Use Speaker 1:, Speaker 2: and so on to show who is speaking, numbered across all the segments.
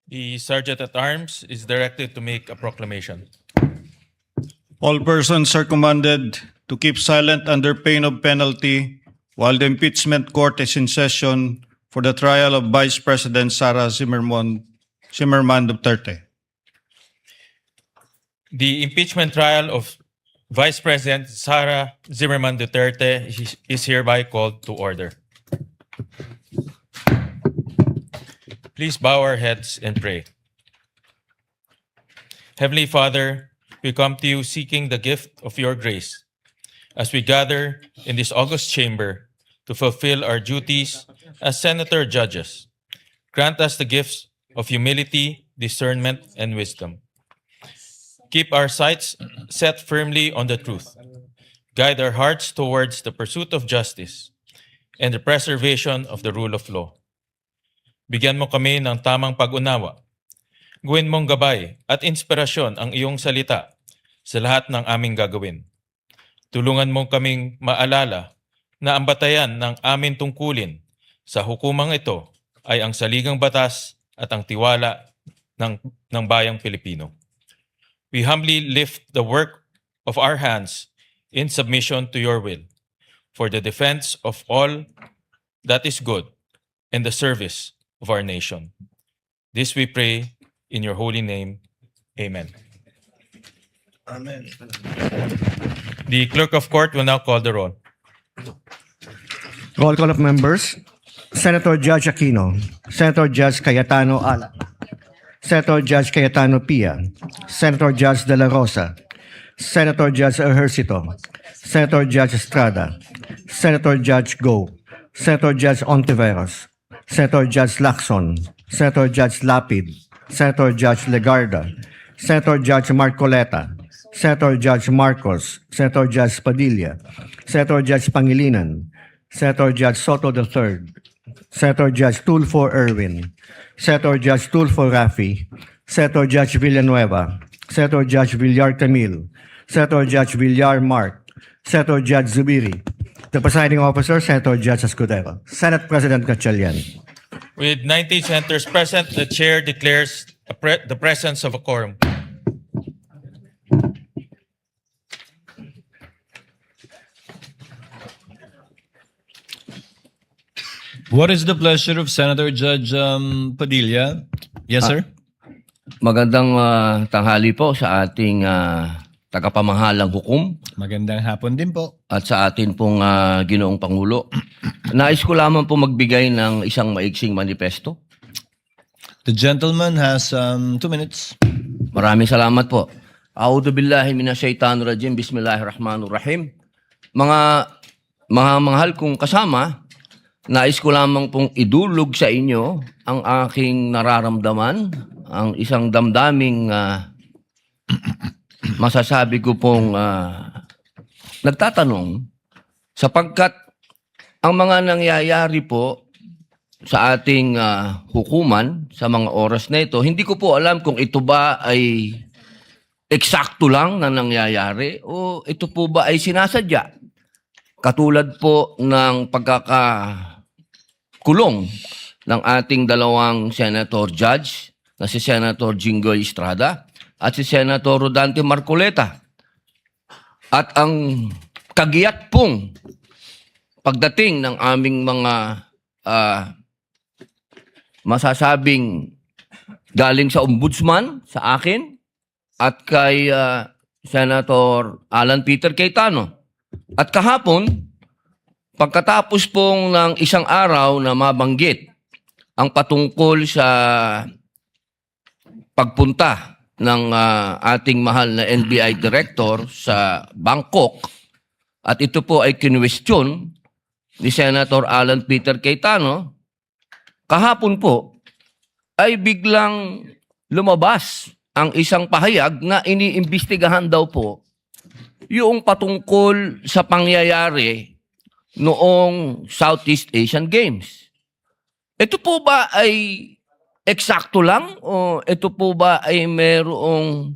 Speaker 1: The Sergeant at Arms is directed to make a proclamation.
Speaker 2: All persons are commanded to keep silent under pain of penalty while the impeachment court is in session for the trial of Vice President Sara Zimmerman Duterte.
Speaker 1: The impeachment trial of Vice President Sara Zimmerman Duterte is hereby called to order. Please bow our heads and pray. Heavenly Father, we come to you seeking the gift of your grace as we gather in this august chamber to fulfill our duties as senator judges. Grant us the gifts of humility, discernment, and wisdom. Keep our sights set firmly on the truth. Guide our hearts towards the pursuit of justice and the preservation of the rule of law. Bigyan mo kami ng tamang pag-unawa. Gawin mong gabay at inspirasyon ang iyong salita sa lahat ng aming gagawin. Tulungan mo kaming maalala na ang batayan ng aming tungkulin sa hukumang ito ay ang saligang batas at ang tiwala ng bayang Pilipino. We humbly lift the work of our hands in submission to your will for the defense of all that is good and the service of our nation. This we pray in your holy name. Amen.
Speaker 2: Amen.
Speaker 1: The clerk of court will now call the roll.
Speaker 3: Roll call of members. Senator Judge Aquino. Senator Judge Cayetano Ala. Senator Judge Cayetano Pia. Senator Judge De La Rosa. Senator Judge Ejercito. Senator Judge Estrada. Senator Judge Go. Senator Judge Ontiveros. Senator Judge Lacson. Senator Judge Lapid. Senator Judge Legarda. Senator Judge Marcoleta. Senator Judge Marcos. Senator Judge Padilla. Senator Judge Pangilinan. Senator Judge Soto III. Senator Judge Tulfo Erwin. Senator Judge Tulfo Rafi. Senator Judge Villanueva. Senator Judge Villar Camil. Senator Judge Villar Mark. Senator Judge Zubiri. The presiding officer, Senator Judge Escudero. Senate President Gatchalian.
Speaker 1: With 19 senators present, the chair declares the presence of a quorum.
Speaker 4: What is the pleasure of Senator Judge Padilla? Yes, sir.
Speaker 5: Magandang tanghali po sa ating tagapamahalang hukom
Speaker 4: Magandang hapon din po.
Speaker 5: at sa atin pong Ginoong Pangulo. Nais ko lamang po magbigay ng isang maiksing manifesto.
Speaker 4: The gentleman has 2 minutes.
Speaker 5: Maraming salamat po. A'udhu billahi minasyaitanir rajim. Bismillahirrahmanirrahim. Mga mahal kong kasama, nais ko lamang pong idulog sa inyo ang aking nararamdaman, ang isang damdaming masasabi ko pong nagtatanong sapagkat ang mga nangyayari po sa ating hukuman sa mga oras na ito, hindi ko po alam kung ito ba ay eksakto lang na nangyayari o ito po ba ay sinasadya. Katulad po ng pagkakakulong ng ating dalawang senator judge na si Senator Jinggoy Estrada at si Senator Rodante Marcoleta. At ang kagiyat pong pagdating ng aming mga masasabing galing sa ombudsman, sa akin, at kay Senator Alan Peter Cayetano. At kahapon, pagkatapos pong ng isang araw na mabanggit ang patungkol sa pagpunta ng ating mahal na NBI Director sa Bangkok, at ito po ay kinwestiyon ni Senator Alan Peter Cayetano, kahapon po ay biglang lumabas ang isang pahayag na iniimbestigahan daw po yung patungkol sa pangyayari noong Southeast Asian Games. Ito po ba ay eksakto lang o ito po ba ay merong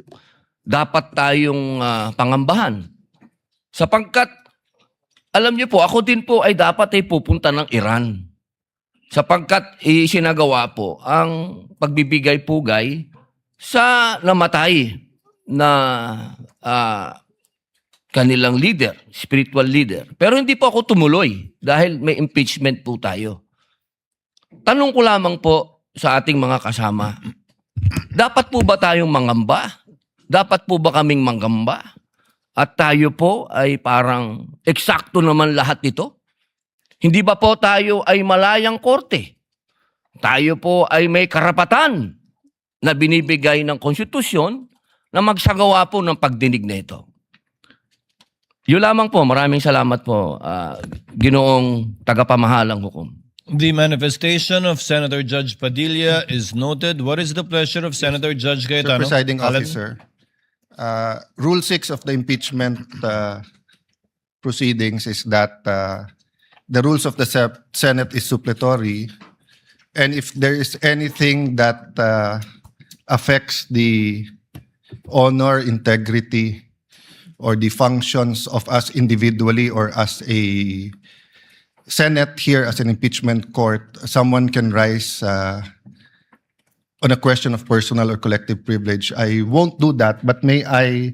Speaker 5: dapat tayong pangambahan? Sapagkat, alam niyo po, ako din po ay dapat ay pupunta ng Iran sapagkat isinagawa po ang pagbibigay-pugay sa namatay na kanilang leader, spiritual leader. Pero hindi po ako tumuloy dahil may impeachment po tayo. Tanong ko lamang po sa ating mga kasama, dapat po ba tayong mangamba? Dapat po ba kaming manggamba? At tayo po ay parang eksakto naman lahat ito? Hindi ba po tayo ay malayang korte? Tayo po ay may karapatan na binibigay ng konstitusyon na magsagawa po ng pagdinig na ito. Yun lamang po. Maraming salamat po, Ginoong tagapamahalang hukom.
Speaker 4: The manifestation of Senator Judge Padilla is noted. What is the pleasure of Senator Judge
Speaker 2: Mr.
Speaker 4: Cayetano?
Speaker 2: Presiding
Speaker 4: Alan?
Speaker 2: Officer, Rule 6 of the impeachment proceedings is that the rules of the Senate is suppletory, and if there is anything that affects the honor, integrity, or the functions of us individually or as a Senate here as an impeachment court, someone can rise on a question of personal or collective privilege. I won't do that, but may I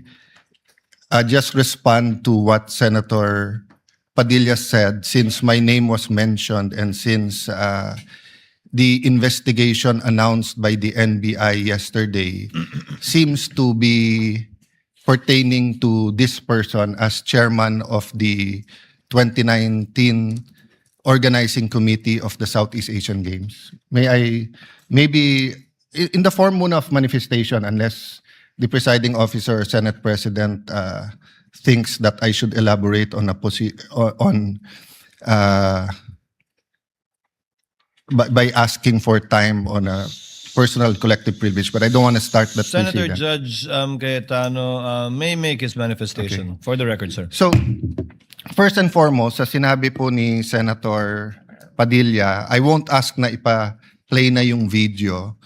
Speaker 2: just respond to what Senator Padilla said, since my name was mentioned and since the investigation announced by the NBI yesterday seems to be pertaining to this person as chairman of the 2019 organizing committee of the Southeast Asian Games. May I, maybe in the form muna of manifestation, unless the presiding officer or Senate President thinks that I should elaborate on by asking for time on a personal collective privilege, but I don't want to start that
Speaker 4: Senator
Speaker 2: precedent.
Speaker 4: Judge Cayetano may make his manifestation. For the record, sir.
Speaker 2: So, first and foremost, sa sinabi po ni Senator Padilla, I won't ask na ipa-play na yung video,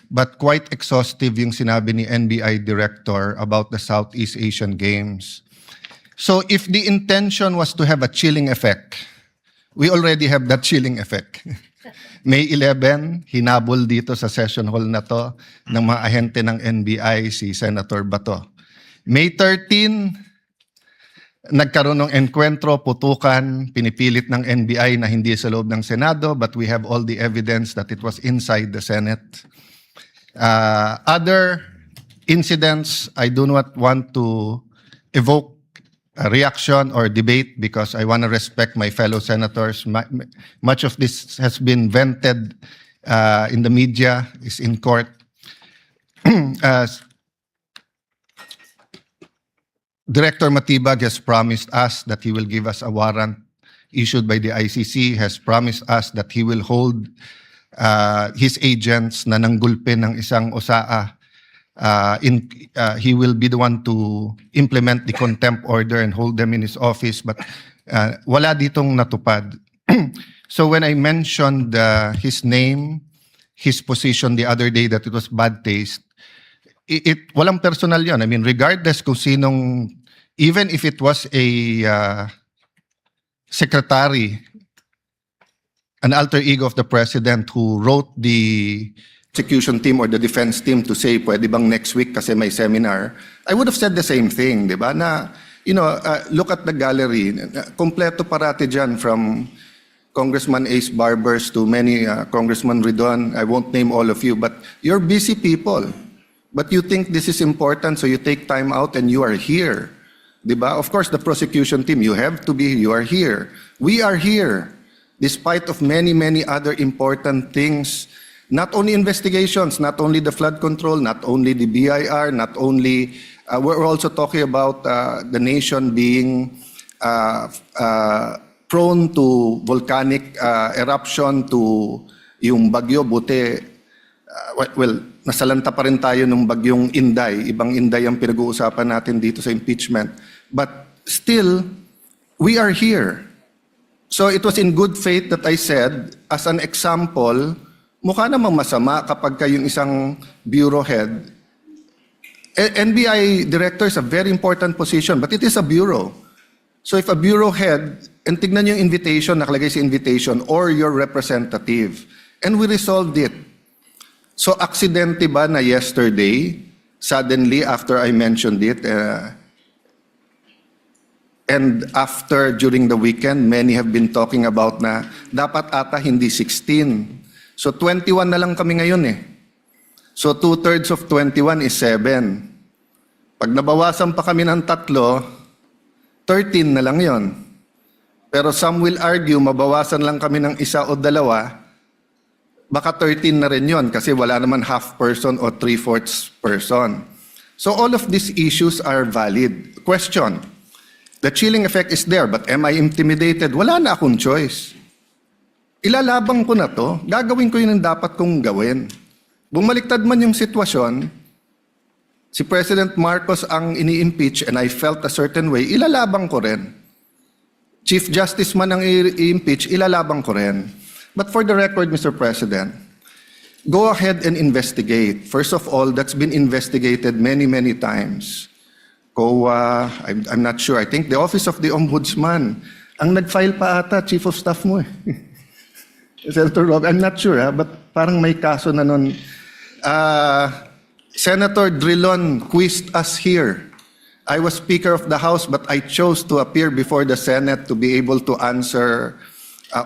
Speaker 2: but quite exhaustive yung sinabi ni NBI Director about the Southeast Asian Games. So, if the intention was to have a chilling effect, we already have that chilling effect. May 11, hinabol dito sa session hall na to ng mga ahente ng NBI si Senator Bato. May 13, nagkaroon ng enkwentro, putukan, pinipilit ng NBI na hindi sa loob ng Senado, but we have all the evidence that it was inside the Senate. Other incidents, I do not want to evoke a reaction or debate because I want to respect my fellow senators. Much of this has been vented in the media, is in court. Director Matibag has promised us that he will give us a warrant issued by the ICC, has promised us that he will hold his agents na nanggulpe ng isang OSAA. He will be the one to implement the contempt order and hold them in his office, but wala ditong natupad. So when I mentioned his name, his position the other day that it was bad taste, walang personal yon. I mean, regardless kung sinong, even if it was a secretary, an alter ego of the president who wrote the execution team or the defense team to say, pwede bang next week kasi may seminar, I would have said the same thing, di ba? Na, look at the gallery. Kompleto parati dyan, from Congressman Ace Barbers to many Congressman Ridon. I won't name all of you, but you're busy people. But you think this is important, so you take time out and you are here. Di ba? Of course, the prosecution team, you have to be, you are here. We are here, despite of many, many other important things. Not only investigations, not only the flood control, not only the BIR, not only, we're also talking about the nation being prone to volcanic eruption, to yung bagyo, buti, well, nasalanta pa rin tayo ng bagyong Inday. Ibang Inday ang pinag-uusapan natin dito sa impeachment. But still, we are here. So it was in good faith that I said, as an example, mukha namang masama kapag kayong isang bureau head. NBI director is a very important position, but it is a bureau. So if a bureau head
Speaker 6: And tignan niyo yung invitation, nakalagay sa invitation, or your representative. And we resolved it. So, aksidente ba na yesterday, suddenly after I mentioned it, and after, during the weekend, many have been talking about na dapat ata hindi 16. So 21 na lang kami ngayon eh. So 2/3 of 21 is 7. Pag nabawasan pa kami ng 3, 13 na lang yon. Pero some will argue, mabawasan lang kami ng 1 o 2, baka 13 na rin yon kasi wala naman half person o 3/4 person. So all of these issues are valid. Question, the chilling effect is there, but am I intimidated? Wala na akong choice. Ilalabang ko na to, gagawin ko yun ang dapat kong gawin. Bumaliktad man yung sitwasyon, si President Marcos ang ini-impeach and I felt a certain way, ilalabang ko rin. Chief Justice man ang i-impeach, ilalabang ko rin. But for the record, Mr. President, go ahead and investigate. First of all, that's been investigated many, many times. COA, I'm not sure. I think the Office of the Ombudsman, ang nag-file pa ata, Chief of Staff mo eh. Senator Rob, I'm not sure but parang may kaso na nun. Senator Drilon quizzed us here. I was Speaker of the House but I chose to appear before the Senate to be able to answer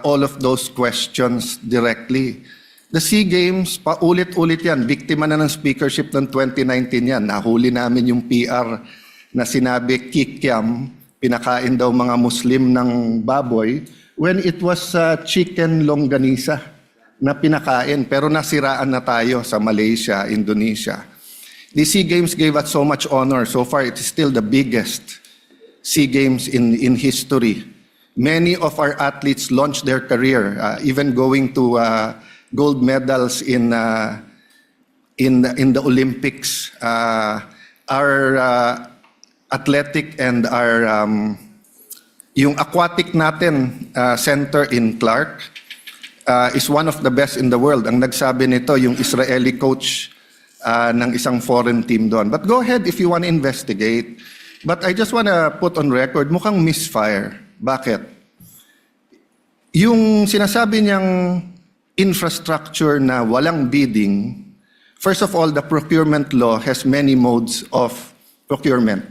Speaker 6: all of those questions directly. The SEA Games, paulit-ulit yan. Biktima na ng speakership ng 2019 yan. Nahuli namin yung PR na sinabi kikiam, pinakain daw mga Muslim ng baboy, when it was chicken longganisa na pinakain. Pero nasiraan na tayo sa Malaysia, Indonesia. The SEA Games gave us so much honor. So far, it is still the biggest SEA Games in history. Many of our athletes launched their career, even going to gold medals in the Olympics. Our athletic and our yung aquatic natin center in Clark is one of the best in the world. Ang nagsabi nito yung Israeli coach ng isang foreign team doon. But go ahead if you want to investigate. But I just want to put on record, mukhang misfire. Bakit? Yung sinasabi niyang infrastructure na walang bidding, first of all, the procurement law has many modes of procurement.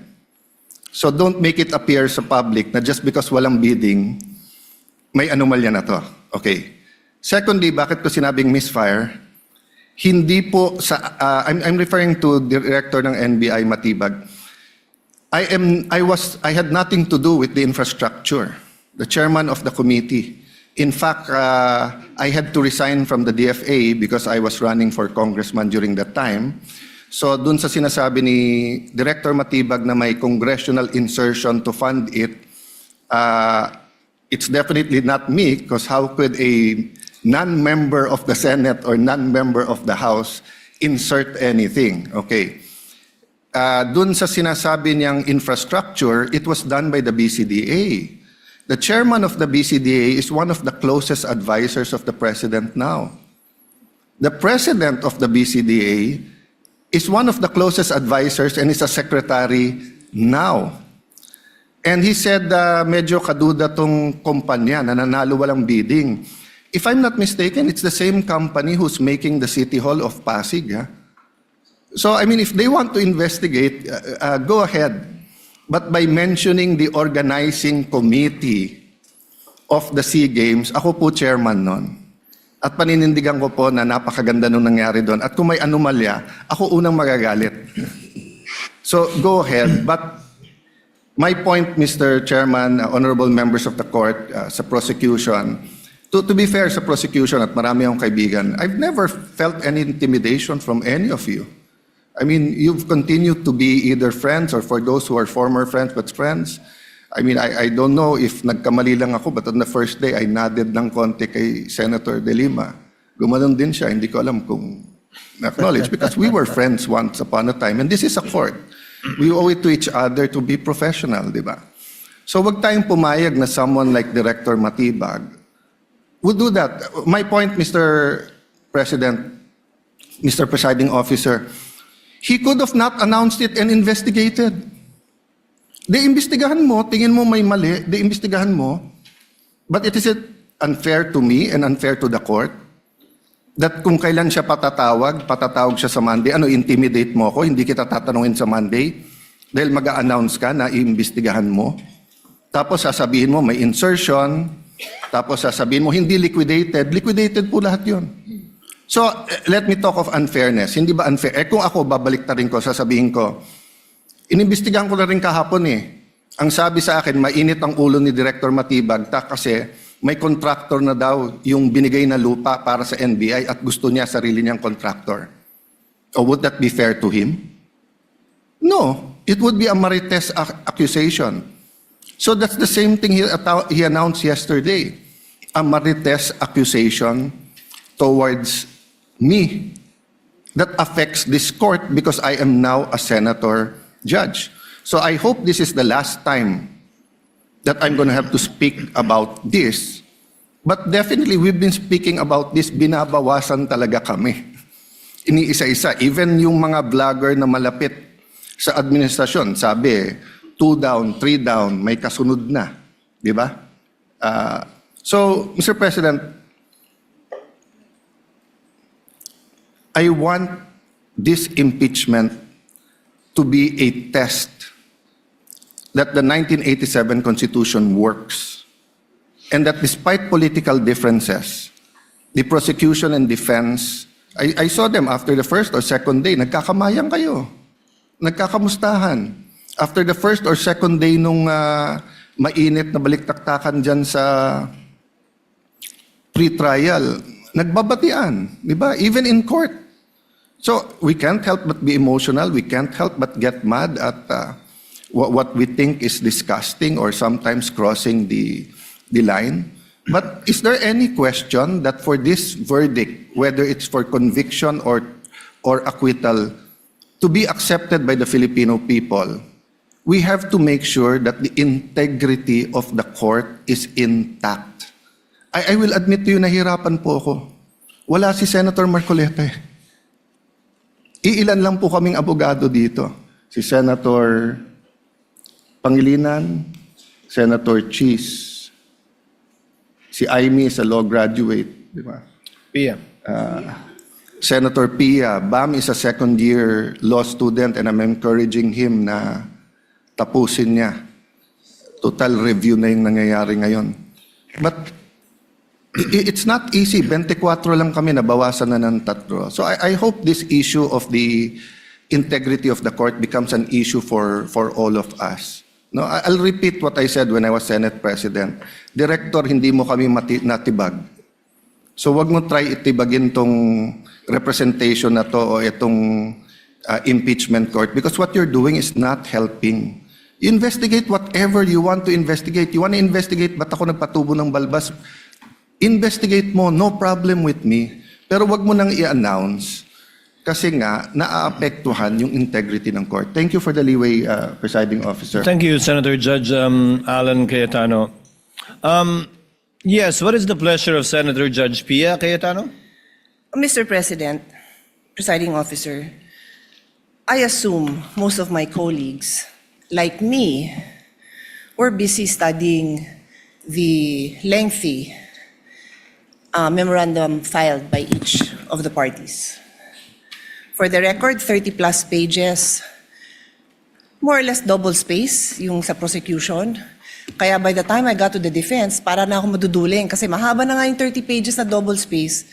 Speaker 6: So don't make it appear sa public na just because walang bidding, may anomalya na to. Okay. Secondly, bakit ko sinabing misfire? Hindi po sa I'm referring to Director ng NBI Matibag. I had nothing to do with the infrastructure. The chairman of the committee. In fact, I had to resign from the DFA because I was running for congressman during that time. So dun sa sinasabi ni Director Matibag na may congressional insertion to fund it, it's definitely not me because how could a non-member of the Senate or non-member of the House insert anything? Okay. Dun sa sinasabi niyang infrastructure, it was done by the BCDA. The chairman of the BCDA is one of the closest advisors of the president now. The president of the BCDA is one of the closest advisors and is a secretary now. And he said, medyo kaduda tong kumpanya na nanalo walang bidding. If I'm not mistaken, it's the same company who's making the City Hall of Pasig. So, I mean, if they want to investigate, go ahead. But by mentioning the organizing committee of the SEA Games, ako po chairman nun. At paninindigan ko po na napakaganda nung nangyari doon. At kung may anomalya, ako unang magagalit. So, go ahead. But my point, Mr. Chairman, honorable members of the court, sa prosecution, to be fair sa prosecution at marami akong kaibigan, I've never felt any intimidation from any of you. I mean, you've continued to be either friends or for those who are former friends but friends. I mean, I don't know if nagkamali lang ako but on the first day, I nodded ng konti kay Senator De Lima. Gumanon din siya, hindi ko alam kung na-acknowledge because we were friends once upon a time and this is a court. We owe it to each other to be professional, di ba? So wag tayong pumayag na someone like Director Matibag would do that. My point, Mr. President, Mr. Presiding Officer, he could have not announced it and investigated. Imbestigahan mo, tingin mo may mali, imbestigahan mo, But it is unfair to me and unfair to the court that kung kailan siya patatawag siya sa Monday, intimidate mo ako, hindi kita tatanungin sa Monday dahil mag-a-announce ka na iimbestigahan mo. Tapos sasabihin mo may insertion, tapos sasabihin mo hindi liquidated. Liquidated po lahat yun. So, let me talk of unfairness. Hindi ba unfair? Kung ako, babalik rin ko, sasabihin ko, inimbestigahan ko na rin kahapon Ang sabi sa akin, mainit ang ulo ni Director Matibag kasi may contractor na daw yung binigay na lupa para sa NBI at gusto niya sarili niyang contractor. Or would that be fair to him? No. It would be a marites accusation. So that's the same thing he announced yesterday. A marites accusation towards me that affects this court because I am now a senator judge. So I hope this is the last time that I'm going to have to speak about this. But definitely, we've been speaking about this, binabawasan talaga kami. Iniisa-isa. Even yung mga vlogger na malapit sa administrasyon, sabi, 2 down, 3 down, may kasunod na. Di ba? So, Mr. President, I want this impeachment to be a test that the 1987 Constitution works and that despite political differences, the prosecution and defense, I saw them after the first or second day, nagkakamayang kayo, nagkakamustahan. After the first or second day nung mainit na baliktaktakan dyan sa pre-trial, nagbabatian, di ba? Even in court. So we can't help but be emotional. We can't help but get mad at what we think is disgusting or sometimes crossing the line. But is there any question that for this verdict, whether it's for conviction or acquittal, to be accepted by the Filipino people, we have to make sure that the integrity of the court is intact. I will admit to you, nahirapan po ako. Wala si Senator Marcoleta. Iilan lang po kaming abogado dito. Si Senator Pangilinan, Senator Cheese, si Aimee is a law graduate, di ba?
Speaker 4: Pia.
Speaker 6: Senator Pia, Bam is a second-year law student and I'm encouraging him na tapusin niya. Total review na yung nangyayari ngayon. But it's not easy. 24 lang kami, nabawasan na ng 3. So I hope this issue of the integrity of the court becomes an issue for all of us. No, I'll repeat what I said when I was Senate President. Director, hindi mo kami natibag. So wag mo try itibagin tong representation na to o itong impeachment court because what you're doing is not helping. You investigate whatever you want to investigate. You want to investigate ba't ako nagpatubo ng balbas? Investigate mo, no problem with me. Pero wag mo nang i-announce kasi nga naaapektuhan yung integrity ng court. Thank you for the leeway, Presiding Officer.
Speaker 4: Thank you, Senator Judge Alan Cayetano. Yes, what is the pleasure of Senator Judge Pia Cayetano?
Speaker 7: Mr. President, Presiding Officer, I assume most of my colleagues, like me, were busy studying the lengthy memorandum filed by each of the parties. For the record, 30-plus pages, more or less double space yung sa prosecution. Kaya by the time I got to the defense, para na ako maduduling kasi mahaba na nga yung 30 pages na double space.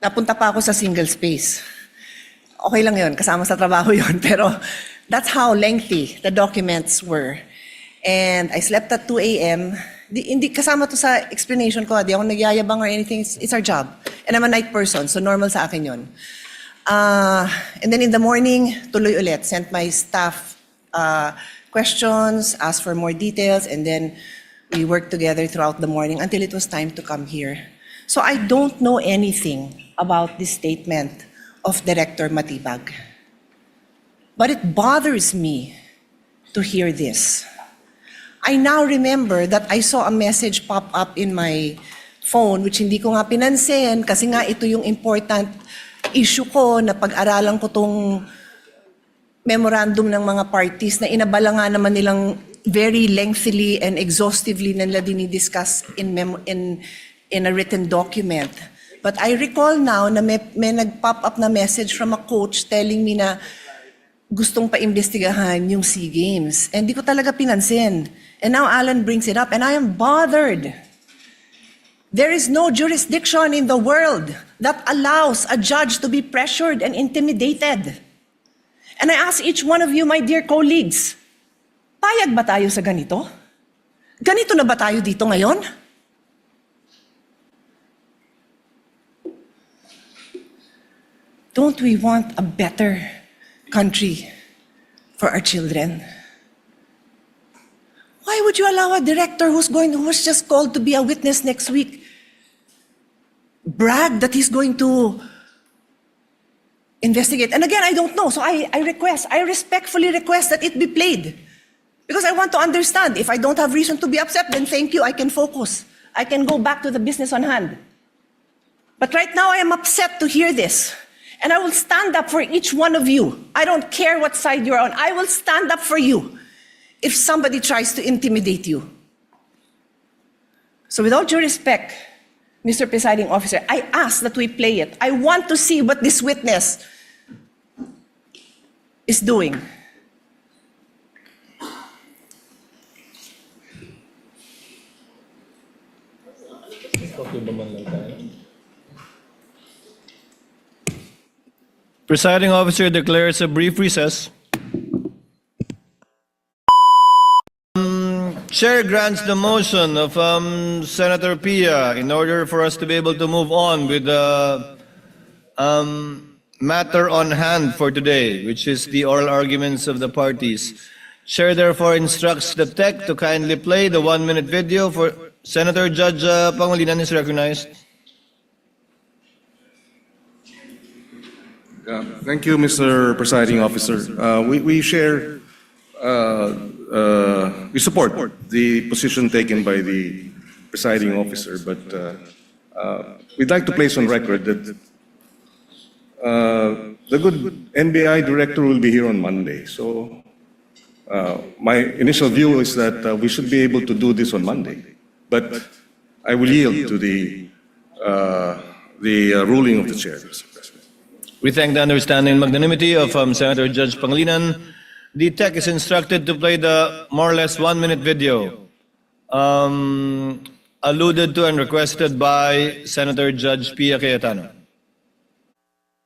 Speaker 7: Napunta pa ako sa single space. Okay lang yun, kasama sa trabaho yun. Pero that's how lengthy the documents were. And I slept at 2 a.m. Hindi kasama to sa explanation ko. Di ako nagyayabang or anything. It's our job. And I'm a night person, so normal sa akin yun. And then in the morning, tuloy ulit. Sent my staff questions, asked for more details, and then we worked together throughout the morning until it was time to come here. So I don't know anything about this statement of Director Matibag. But it bothers me to hear this. I now remember that I saw a message pop up in my phone which hindi ko nga pinansin kasi nga ito yung important issue ko na pag-aralan ko tong memorandum ng mga parties na inabala nga naman nilang very lengthily and exhaustively nila dinidiscuss in a written document. But I recall now na may nag-pop up na message from a coach telling me na gustong pa-imbestigahan yung SEA Games. And di ko talaga pinansin. And now Alan brings it up and I am bothered. There is no jurisdiction in the world that allows a judge to be pressured and intimidated. And I ask each one of you, my dear colleagues, payag ba tayo sa ganito? Ganito na ba tayo dito ngayon? Don't we want a better country for our children? Why would you allow a director who was just called to be a witness next week brag that he's going to investigate? And again, I don't know. So I respectfully request that it be played. Because I want to understand. If I don't have reason to be upset, then thank you, I can focus. I can go back to the business on hand. But right now, I am upset to hear this. And I will stand up for each one of you. I don't care what side you're on. I will stand up for you if somebody tries to intimidate you. So with all due respect, Mr. Presiding Officer, I ask that we play it. I want to see what this witness is doing.
Speaker 4: Presiding officer declares a brief recess. Chair grants the motion of Senator Pia in order for us to be able to move on with the matter on hand for today, which is the oral arguments of the parties. Chair therefore instructs the tech to kindly play the 1-minute video for Senator Judge Pangilinan is recognized.
Speaker 8: Thank you, Mr. Presiding Officer. We share, we support the position taken by the presiding officer, but we'd like to place on record that the good NBI director will be here on Monday. So my initial view is that we should be able to do this on Monday, but I will yield to the ruling of the chair, Mr. President.
Speaker 4: We thank the understanding and magnanimity of Senator Judge Pangilinan. The tech is instructed to play the more or less 1-minute video alluded to and requested by Senator Judge Pia Cayetano.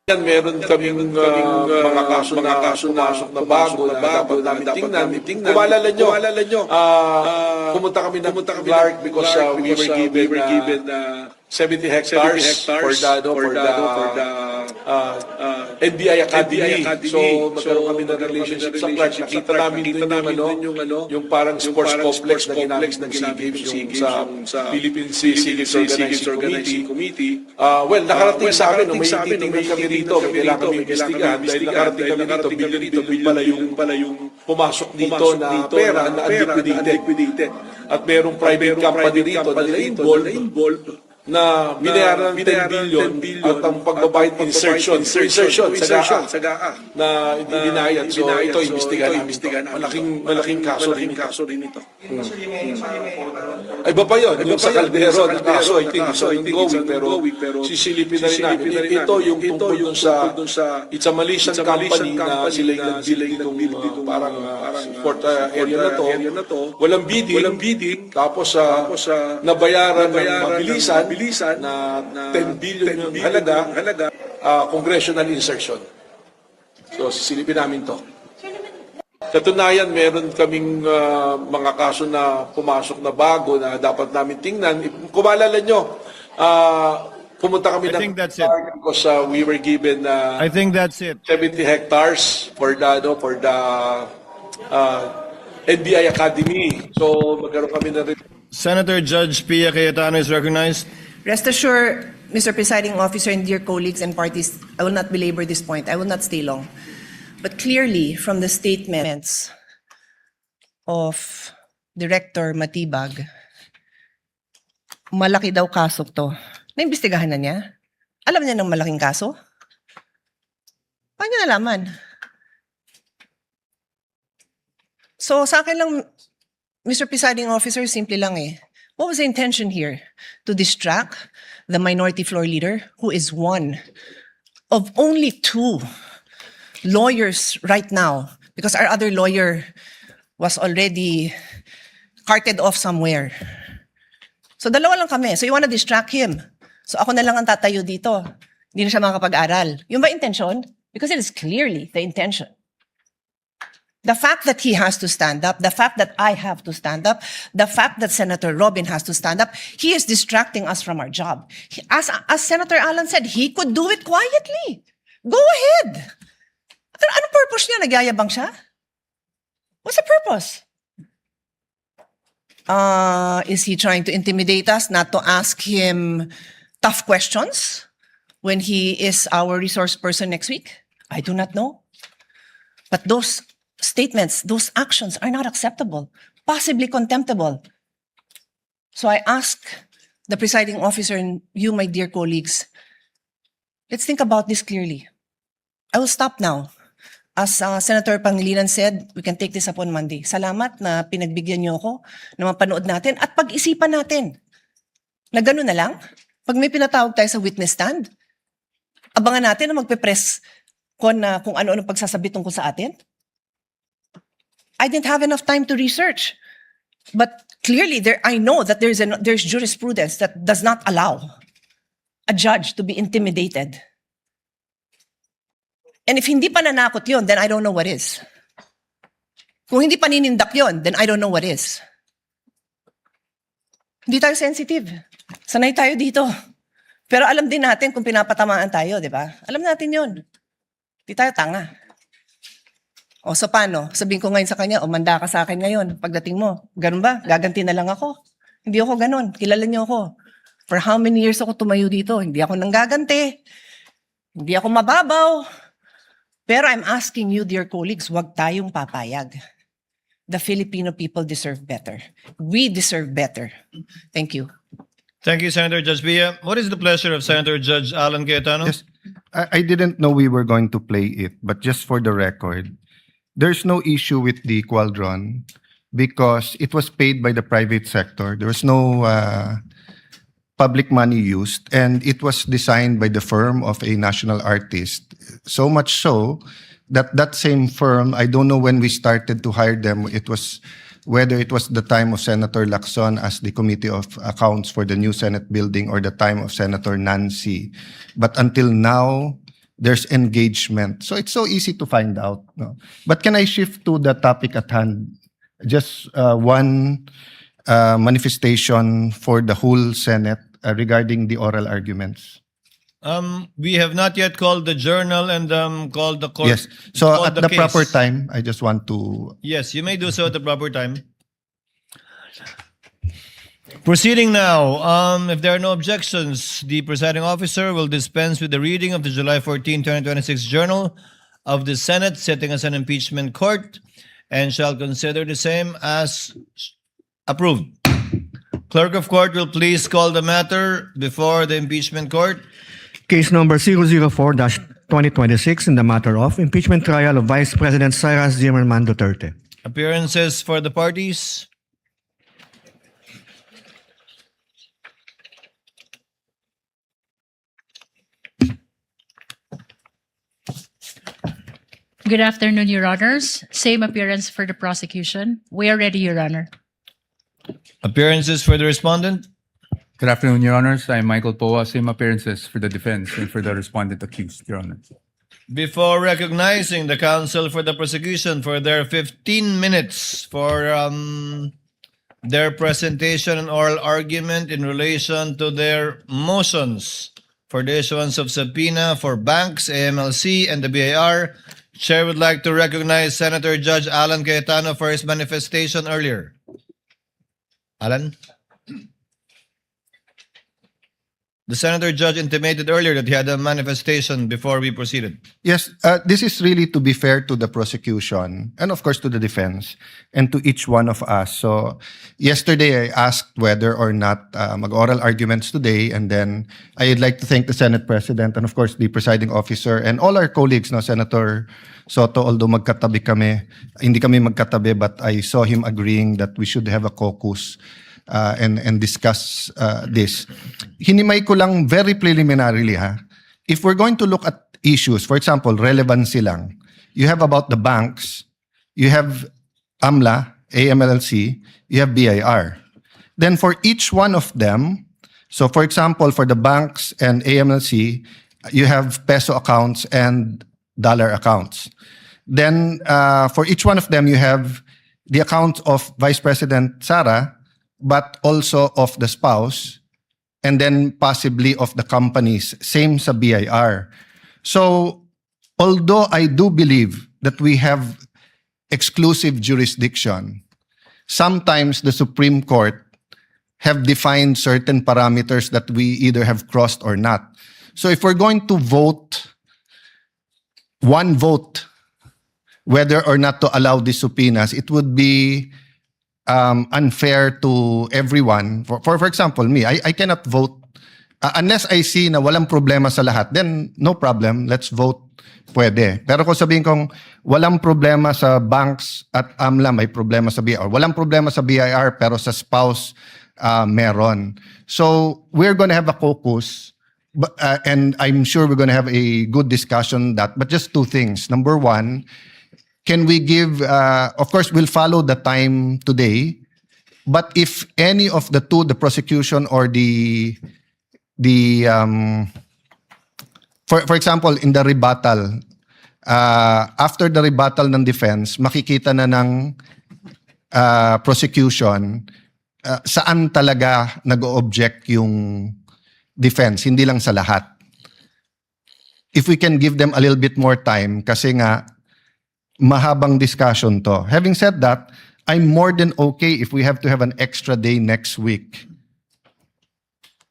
Speaker 9: Yan, meron kaming mga kaso na pumasok na bago na dapat namin tingnan. Kung maalala nyo, pumunta kami ng Clark because we were given 70 hectares for the NBI Academy. So magkaroon kami ng relationship sa Clark. Nakita namin din yung parang sports complex na ginamit ng SEA Games yung sa Philippine Sea Games Organizing Committee. Well, nakarating sa amin, may titingnan kami dito, kailangan kami investigahan dahil nakarating kami dito, billion pala yung pumasok dito na pera na unliquidated. At merong private company dito na na-involved na binayaran ng 10 billion at ang pagbabayad insertion sa GAA na hindi binayad. So ito, imbestigahan namin. Malaking kaso rin ito. Ay, iba pa yun. Yung sa Caldero na kaso, I think, so ongoing, pero sisilipin na rin namin. Ito yung tungkol dun sa it's a Malaysian company na sila yung nag-build ditong parang port area na to. Walang bidding. Tapos nabayaran ng mabilisan na 10 billion yung halaga, congressional insertion. So, sisilipin namin to. Katunayan, meron kaming mga kaso na pumasok na bago na dapat namin tingnan. Kung maalala nyo, pumunta kami
Speaker 4: I think that's it.
Speaker 9: because we were given
Speaker 4: I think that's it.
Speaker 9: 70 hectares for the NBI Academy. So, magkaroon kami na rin.
Speaker 4: Senator Judge Pia Cayetano is recognized.
Speaker 7: Rest assured, Mr. Presiding Officer and dear colleagues and parties, I will not belabor this point. I will not stay long. But clearly, from the statements of Director Matibag, malaki daw kaso to. Naimbestigahan na niya? Alam niya ng malaking kaso? Paano niya nalaman? So sa akin lang, Mr. Presiding Officer, simple lang eh. What was the intention here? To distract the minority floor leader, who is one of only two lawyers right now, because our other lawyer was already carted off somewhere. So dalawa lang kami. So you wanna distract him. So ako na lang ang tatayo dito. Hindi na siya makakapag-aral. Yung ba intention? Because it is clearly the intention. The fact that he has to stand up, the fact that I have to stand up, the fact that Senator Robin has to stand up, he is distracting us from our job. As Senator Alan said, he could do it quietly. Go ahead. Anong purpose niya? Nagyayabang siya? What's the purpose? Is he trying to intimidate us not to ask him tough questions when he is our resource person next week? I do not know. But those statements, those actions are not acceptable, possibly contemptible. So I ask the presiding officer and you, my dear colleagues, let's think about this clearly. I will stop now. As Senator Pangilinan said, we can take this up on Monday. Salamat na pinagbigyan niyo ako na mapanood natin at pag-isipan natin. Na gano'n na lang, pag may pinatawag tayo sa witness stand, abangan natin na magpe-press kung ano-ano pagsasabi tungkol sa atin. I didn't have enough time to research. But clearly, I know that there's jurisprudence that does not allow a judge to be intimidated. And if hindi pa nanakot yun, then I don't know what is. Kung hindi pa ninindak yun, then I don't know what is. Hindi tayo sensitive. Sanay tayo dito. Pero alam din natin kung pinapatamaan tayo, di ba? Alam natin yun. Hindi tayo tanga. O so paano? Sabihin ko ngayon sa kanya, manda ka sa akin ngayon pagdating mo. Ganun ba? Gaganti na lang ako. Hindi ako ganun. Kilala niyo ako. For how many years ako tumayo dito? Hindi ako nanggaganti. Hindi ako mababaw. Pero I'm asking you, dear colleagues, wag tayong papayag. The Filipino people deserve better. We deserve better. Thank you.
Speaker 2: Thank you, Senator Judge Villa. What is the pleasure of Senator Judge Alan Cayetano?
Speaker 6: Yes, I didn't know we were going to play it, but just for the record, there's no issue with the Qualdron because it was paid by the private sector. There was no public money used, and it was designed by the firm of a national artist. So much so that that same firm, I don't know when we started to hire them, whether it was the time of Senator Lacson as the Committee of Accounts for the new Senate building or the time of Senator Nancy. But until now, there's engagement. So it's so easy to find out. No? But can I shift to the topic at hand? Just one manifestation for the whole Senate regarding the oral arguments.
Speaker 2: We have not yet called the journal and called the court.
Speaker 6: Yes. So
Speaker 2: called
Speaker 6: at
Speaker 2: the
Speaker 6: the
Speaker 2: case.
Speaker 6: proper time, I just want to...
Speaker 2: Yes, you may do so at the proper time. Proceeding now, if there are no objections, the presiding officer will dispense with the reading of the July 14, 2026 Journal of the Senate, sitting as an impeachment court, and shall consider the same as approved. Clerk of court will please call the matter before the impeachment court.
Speaker 3: Case number 004-2026 in the matter of impeachment trial of Vice President Sara Zimmerman Duterte.
Speaker 2: Appearances for the parties.
Speaker 10: Good afternoon, Your Honors. Same appearance for the prosecution. We are ready, Your Honor.
Speaker 2: Appearances for the respondent.
Speaker 11: Good afternoon, Your Honors. I'm Michael Poa. Same appearances for the defense and for the respondent accused, Your Honor.
Speaker 2: Before recognizing the counsel for the prosecution for their 15 minutes for their presentation and oral argument in relation to their motions for the issuance of subpoena for banks, AMLC, and the BIR, Chair would like to recognize Senator Judge Alan Cayetano for his manifestation earlier. Alan?
Speaker 4: The Senator Judge intimated earlier that he had a manifestation before we proceeded.
Speaker 6: Yes, this is really to be fair to the prosecution and of course to the defense and to each one of us. So yesterday I asked whether or not mag-oral arguments today, and then I'd like to thank the Senate President and of course the presiding officer and all our colleagues, no, Senator Soto, although magkatabi kami, hindi kami magkatabi, but I saw him agreeing that we should have a caucus and discuss this. Hinimay ko lang very preliminarily, ha. If we're going to look at issues, for example, relevancy lang, you have about the banks, you have AMLA, AMLC, you have BIR. Then for each one of them, so for example, for the banks and AMLC, you have peso accounts and dollar accounts. Then for each one of them, you have the account of Vice President Sara, but also of the spouse, and then possibly of the companies, same sa BIR. So, although I do believe that we have exclusive jurisdiction, sometimes the Supreme Court have defined certain parameters that we either have crossed or not. So if we're going to vote, one vote, whether or not to allow these subpoenas, it would be unfair to everyone. For example, me, I cannot vote unless I see na walang problema sa lahat. Then no problem, let's vote. Pwede. Pero kung sabihin kong walang problema sa banks at AMLA, may problema sa BIR. Walang problema sa BIR pero sa spouse meron. So we're going to have a caucus, and I'm sure we're going to have a good discussion on that. But just two things. Number one, can we give, of course, we'll follow the time today, but if any of the two, the prosecution or for example, in the rebuttal, after the rebuttal ng defense, makikita na ng prosecution saan talaga nag-object yung defense, hindi lang sa lahat. If we can give them a little bit more time, kasi nga, mahabang discussion to. Having said that, I'm more than okay if we have to have an extra day next week,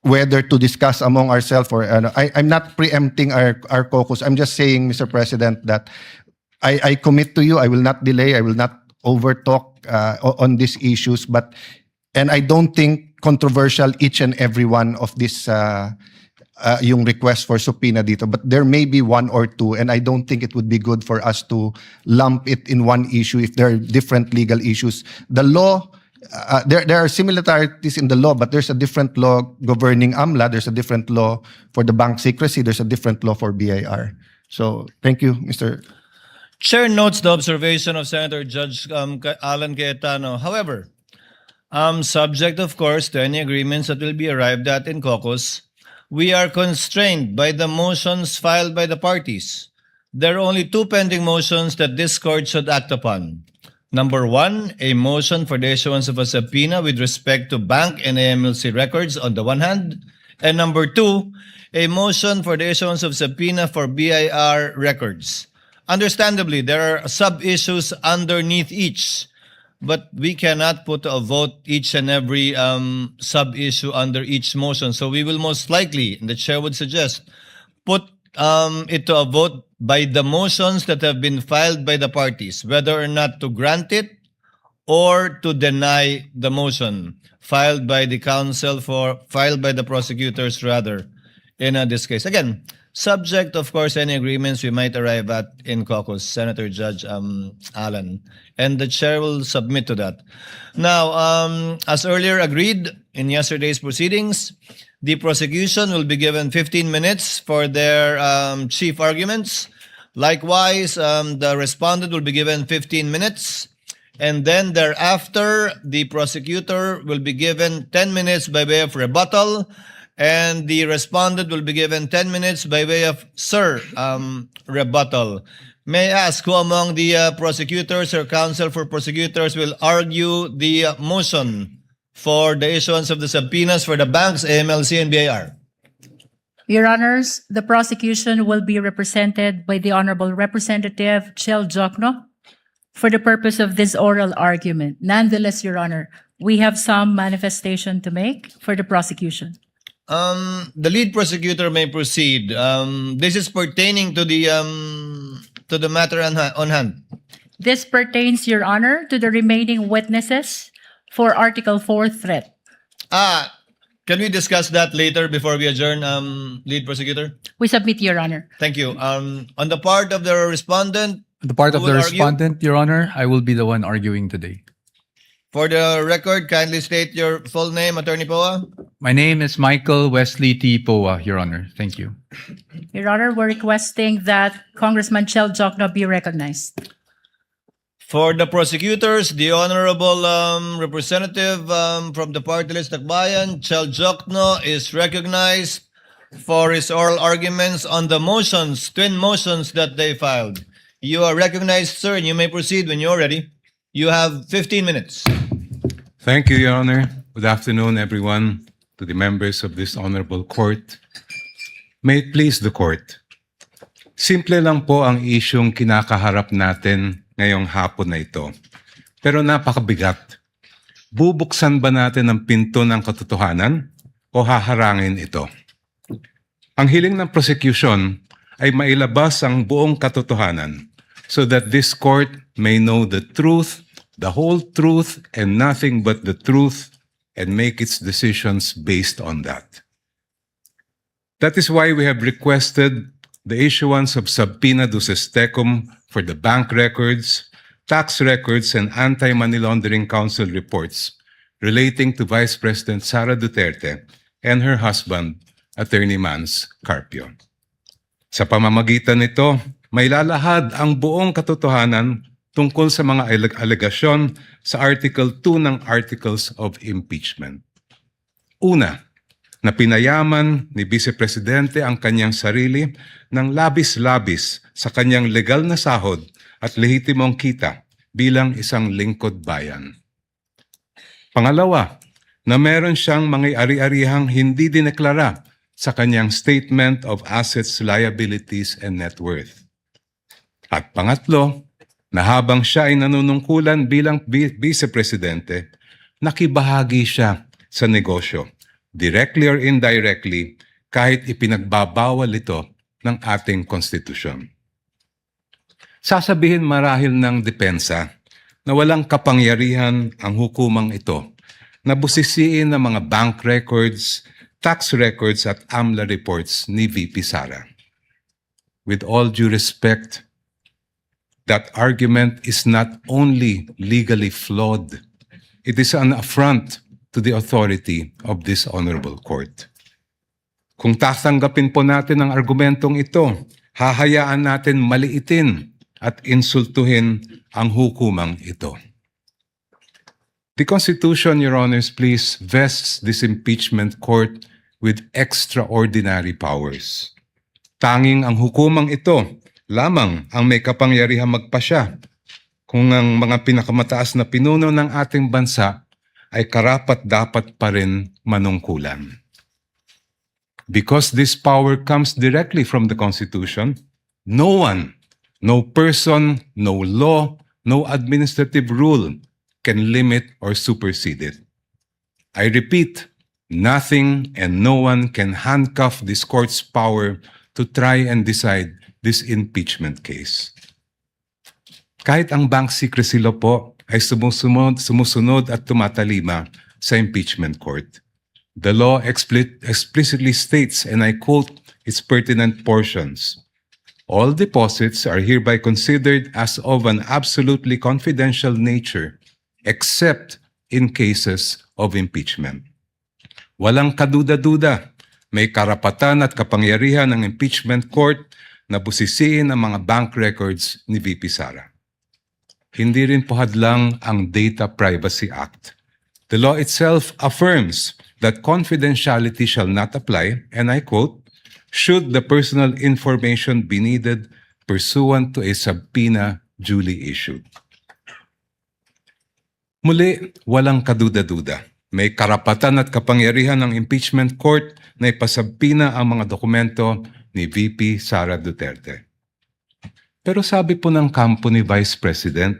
Speaker 6: whether to discuss among ourselves or I'm not preempting our caucus. I'm just saying, Mr. President, that I commit to you. I will not delay. I will not overtalk on these issues. And I don't think controversial each and every one of this yung request for subpoena dito, but there may be one or two, and I don't think it would be good for us to lump it in one issue if there are different legal issues. The law, there are similarities in the law, but there's a different law governing AMLA, there's a different law for the bank secrecy, there's a different law for BIR. So, thank you, Mr.
Speaker 4: Chair notes the observation of Senator Judge Alan Cayetano. However, subject, of course, to any agreements that will be arrived at in caucus, we are constrained by the motions filed by the parties. There are only two pending motions that this court should act upon. Number one, a motion for the issuance of a subpoena with respect to bank and AMLC records on the one hand, and number two, a motion for the issuance of subpoena for BIR records. Understandably, there are sub-issues underneath each, but we cannot put to a vote each and every sub-issue under each motion. So we will most likely, and the chair would suggest, put it to a vote by the motions that have been filed by the parties, whether or not to grant it or to deny the motion filed by the prosecutors rather in this case. Again, subject, of course, any agreements we might arrive at in caucus, Senator Judge Allen, and the chair will submit to that. Now, as earlier agreed in yesterday's proceedings, the prosecution will be given 15 minutes for their chief arguments. Likewise, the respondent will be given 15 minutes. And then thereafter, the prosecutor will be given 10 minutes by way of rebuttal, and the respondent will be given 10 minutes by way of rebuttal. May I ask who among the prosecutors or counsel for prosecutors will argue the motion for the issuance of the subpoenas for the banks, AMLC, and BIR?
Speaker 10: Your Honors, the prosecution will be represented by the Honorable Representative Chel Jokno for the purpose of this oral argument. Nonetheless, Your Honor, we have some manifestation to make for the prosecution.
Speaker 4: The lead prosecutor may proceed. This is pertaining to the matter on hand.
Speaker 10: This pertains, Your Honor, to the remaining witnesses for Article 4 threat.
Speaker 4: Can we discuss that later before we adjourn, lead prosecutor?
Speaker 10: We submit, Your Honor.
Speaker 4: Thank you. On the part of the respondent,
Speaker 11: The part of
Speaker 4: Who
Speaker 11: the
Speaker 4: will argue?
Speaker 11: respondent, Your Honor, I will be the one arguing today.
Speaker 4: for the record, kindly state your full name, Attorney Poa.
Speaker 11: My name is Michael Wesley T. Poa, Your Honor. Thank you.
Speaker 10: Your Honor, we're requesting that Congressman Chel Jokno be recognized.
Speaker 4: For the prosecutors, the Honorable Representative from the party list Akbayan, Chel Jokno, is recognized for his oral arguments on the motions, twin motions that they filed. You are recognized, sir, and you may proceed when you're ready. You have 15 minutes.
Speaker 12: Thank you, Your Honor. Good afternoon, everyone, to the members of this honorable court. May it please the court. Simple lang po ang isyong kinakaharap natin ngayong hapon na ito. Pero napakabigat. Bubuksan ba natin ang pinto ng katotohanan o haharangin ito? Ang hiling ng prosecution ay mailabas ang buong katotohanan so that this court may know the truth, the whole truth, and nothing but the truth, and make its decisions based on that. That is why we have requested the issuance of subpoena duces tecum for the bank records, tax records, and Anti-Money Laundering Council reports relating to Vice President Sara Duterte and her husband, Attorney Mans Carpio. Sa pamamagitan nito, may lalahad ang buong katotohanan tungkol sa mga alegasyon sa Article 2 ng Articles of Impeachment. Una, na pinayaman ni Vice Presidente ang kanyang sarili ng labis-labis sa kanyang legal na sahod at lehitimong kita bilang isang lingkod bayan. Pangalawa, na meron siyang mga ari-arihang hindi dineklara sa kanyang Statement of Assets, Liabilities, and Net Worth. At pangatlo, na habang siya ay nanunungkulan bilang Vice Presidente, nakibahagi siya sa negosyo, directly or indirectly, kahit ipinagbabawal ito ng ating konstitusyon. Sasabihin marahil ng depensa na walang kapangyarihan ang hukumang ito na busisiin ng mga bank records, tax records at AMLA reports ni VP Sara. With all due respect, that argument is not only legally flawed, it is an affront to the authority of this honorable court. Kung tatanggapin po natin ang argumentong ito, hahayaan natin maliitin at insultuhin ang hukumang ito. The Constitution, Your Honors, please, vests this impeachment court with extraordinary powers. Tanging ang hukumang ito lamang ang may kapangyarihang magpasya kung ang mga pinakamataas na pinuno ng ating bansa ay karapat-dapat pa rin manungkulan. Because this power comes directly from the Constitution, no one, no person, no law, no administrative rule can limit or supersede it. I repeat, nothing and no one can handcuff this court's power to try and decide this impeachment case. Kahit ang bank secrecy law po ay sumusunod at tumatalima sa impeachment court. The law explicitly states, and I quote its pertinent portions, all deposits are hereby considered as of an absolutely confidential nature except in cases of impeachment. Walang kaduda-duda, may karapatan at kapangyarihan ng impeachment court na busisiin ang mga bank records ni VP Sara. Hindi rin po hadlang ang Data Privacy Act. The law itself affirms that confidentiality shall not apply, and I quote, should the personal information be needed pursuant to a subpoena duly issued. Muli, walang kaduda-duda. May karapatan at kapangyarihan ng impeachment court na ipasubpoena ang mga dokumento ni VP Sara Duterte. Pero sabi po ng kampo ni Vice President,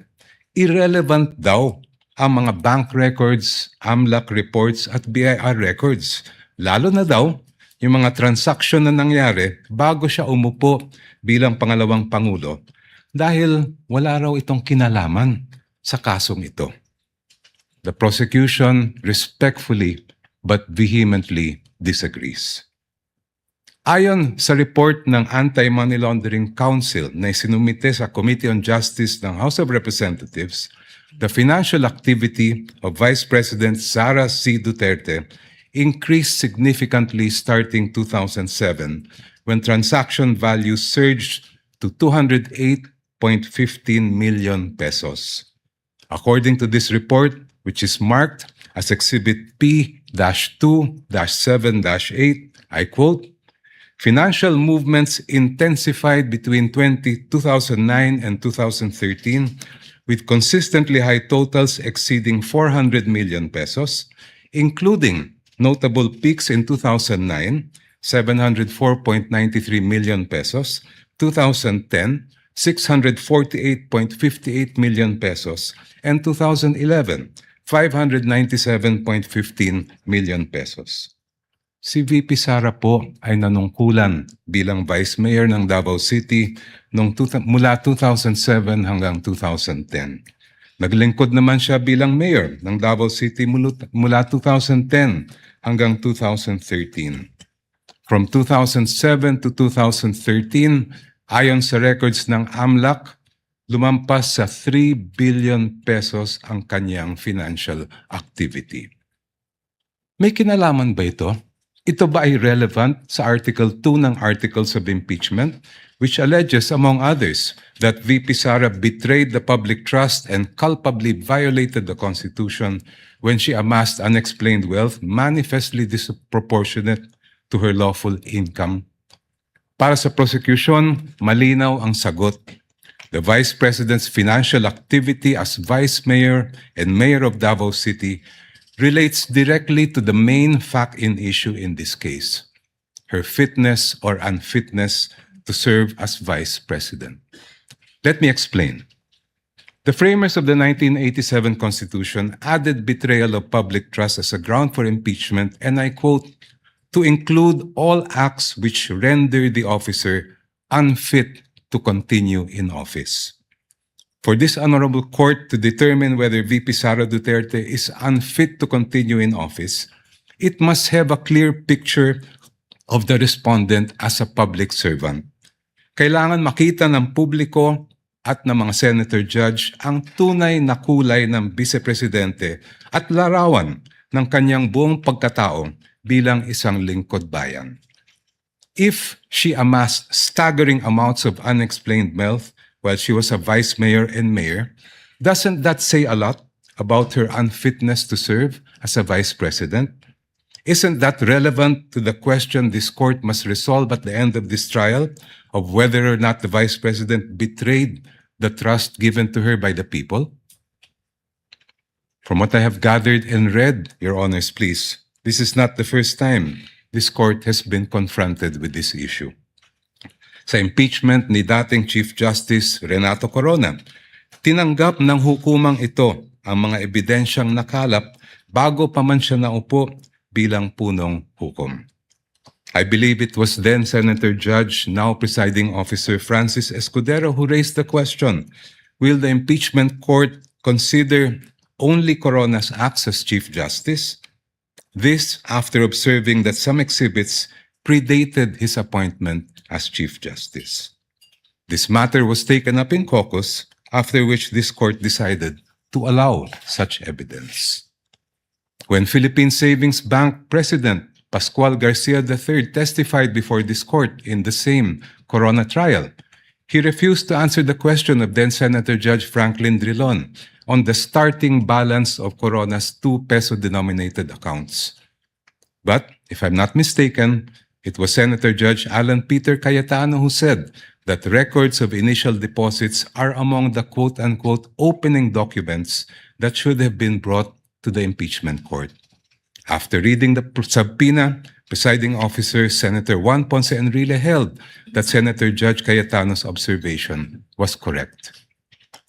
Speaker 12: irrelevant daw ang mga bank records, AMLAC reports at BIR records lalo na daw yung mga transaksyon na nangyari bago siya umupo bilang pangalawang Pangulo dahil wala raw itong kinalaman sa kasong ito. The prosecution respectfully but vehemently disagrees. Ayon sa report ng Anti-Money Laundering Council na isinumite sa Committee on Justice ng House of Representatives, the financial activity of Vice President Sara C. Duterte increased significantly starting 2007 when transaction values surged to 208.15 million pesos. According to this report, which is marked as Exhibit P-2-7-8, I quote, "Financial movements intensified between 2009 and 2013 with consistently high totals exceeding 400 million pesos, including notable peaks in 2009, 704.93 million pesos, 2010, 648.58 million pesos, and 2011, 597.15 million pesos. Si VP Sara po ay nanungkulan bilang Vice Mayor ng Davao City mula 2007 hanggang 2010. Naglingkod naman siya bilang Mayor ng Davao City mula 2010 hanggang 2013. From 2007 to 2013, ayon sa records ng AMLAC, lumampas sa 3 billion pesos ang kanyang financial activity. May kinalaman ba ito? Ito ba ay relevant sa Article 2 ng Articles of Impeachment, which alleges, among others, that VP Sara betrayed the public trust and culpably violated the Constitution when she amassed unexplained wealth manifestly disproportionate to her lawful income? Para sa prosecution, malinaw ang sagot. The Vice President's financial activity as Vice Mayor and Mayor of Davao City relates directly to the main fact in issue in this case, her fitness or unfitness to serve as Vice President. Let me explain. The framers of the 1987 Constitution added betrayal of public trust as a ground for impeachment, and I quote, "to include all acts which render the officer unfit to continue in office." For this honorable court to determine whether VP Sara Duterte is unfit to continue in office, it must have a clear picture of the respondent as a public servant. Kailangan makita ng publiko at ng mga senator judge ang tunay na kulay ng vice-presidente at larawan ng kanyang buong pagkatao bilang isang lingkod bayan. If she amassed staggering amounts of unexplained wealth while she was a vice mayor and mayor, doesn't that say a lot about her unfitness to serve as a vice president? Isn't that relevant to the question this court must resolve at the end of this trial of whether or not the vice president betrayed the trust given to her by the people? From what I have gathered and read, Your Honors, please, this is not the first time this court has been confronted with this issue. Sa impeachment ni dating Chief Justice Renato Corona, tinanggap ng hukumang ito ang mga ebidensyang nakalap bago pa man siya naupo bilang punong hukom. I believe it was then Senator Judge, now presiding officer Francis Escudero, who raised the question, will the impeachment court consider only Corona's acts as Chief Justice? This after observing that some exhibits predated his appointment as Chief Justice. This matter was taken up in caucus, after which this court decided to allow such evidence. When Philippine Savings Bank President Pascual Garcia III testified before this court in the same Corona trial, he refused to answer the question of then-Senator Judge Franklin Drilon on the starting balance of Corona's 2 peso-denominated accounts. But, if I'm not mistaken, it was Senator Judge Alan Peter Cayetano who said that records of initial deposits are among the quote-unquote opening documents that should have been brought to the impeachment court. After reading the subpoena, presiding officer Senator Juan Ponce Enrile held that Senator Judge Cayetano's observation was correct.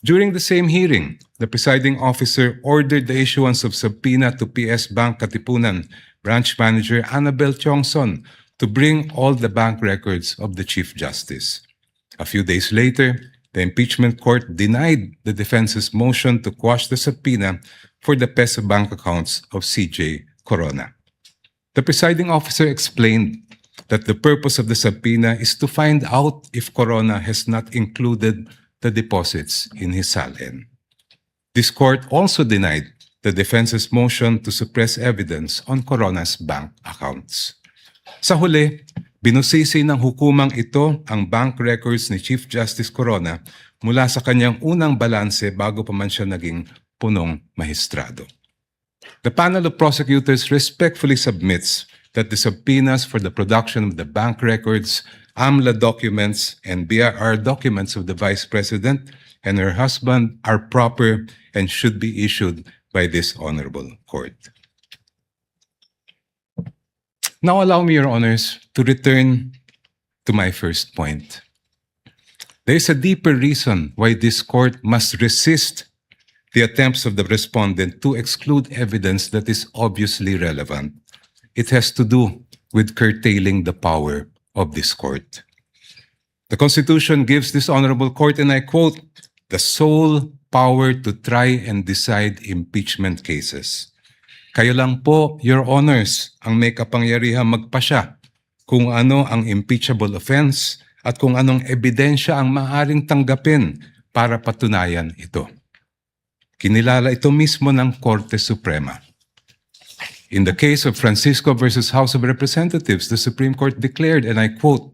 Speaker 12: During the same hearing, the presiding officer ordered the issuance of subpoena to PS Bank Katipunan branch manager Annabel Tiongson to bring all the bank records of the Chief Justice. A few days later, the impeachment court denied the defense's motion to quash the subpoena for the Peso Bank accounts of CJ Corona. The presiding officer explained that the purpose of the subpoena is to find out if Corona has not included the deposits in his salin. This court also denied the defense's motion to suppress evidence on Corona's bank accounts. Sa huli, binusisi ng hukumang ito ang bank records ni Chief Justice Corona mula sa kanyang unang balanse bago pa man siya naging punong mahistrado. The panel of prosecutors respectfully submits that the subpoenas for the production of the bank records, AMLA documents, and BIR documents of the Vice President and her husband are proper and should be issued by this honorable court. Now allow me, Your Honors, to return to my first point. There is a deeper reason why this court must resist the attempts of the respondent to exclude evidence that is obviously relevant. It has to do with curtailing the power of this court. The Constitution gives this honorable court, and I quote, the sole power to try and decide impeachment cases. Kayo lang po, Your Honors, ang may kapangyarihang magpasya kung ano ang impeachable offense at kung anong ebidensya ang maaaring tanggapin para patunayan ito. Kinilala ito mismo ng Korte Suprema. In the case of Francisco versus House of Representatives, the Supreme Court declared, and I quote,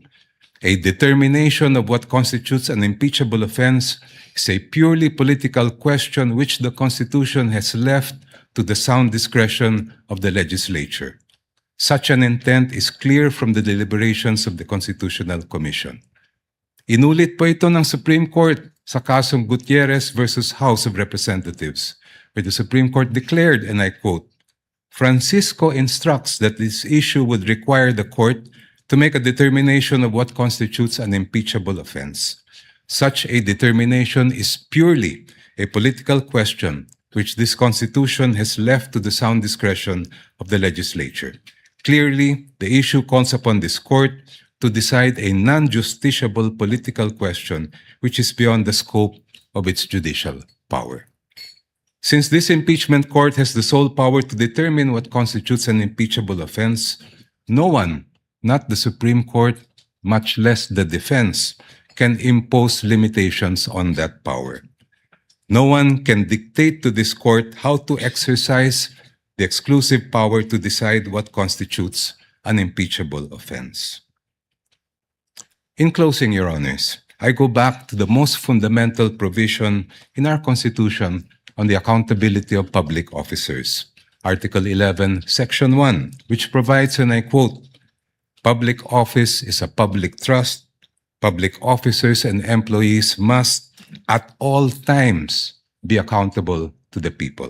Speaker 12: a determination of what constitutes an impeachable offense is a purely political question which the Constitution has left to the sound discretion of the legislature. Such an intent is clear from the deliberations of the Constitutional Commission. Inulit po ito ng Supreme Court sa kasong Gutierrez versus House of Representatives, where the Supreme Court declared, and I quote, Francisco instructs that this issue would require the court to make a determination of what constitutes an impeachable offense. Such a determination is purely a political question which this Constitution has left to the sound discretion of the legislature. Clearly, the issue calls upon this court to decide a non-justiciable political question which is beyond the scope of its judicial power. Since this impeachment court has the sole power to determine what constitutes an impeachable offense, no one, not the Supreme Court, much less the defense, can impose limitations on that power. No one can dictate to this court how to exercise the exclusive power to decide what constitutes an impeachable offense. In closing, Your Honors, I go back to the most fundamental provision in our Constitution on the accountability of public officers, Article 11, Section 1, which provides, and I quote, public office is a public trust. Public officers and employees must at all times be accountable to the people.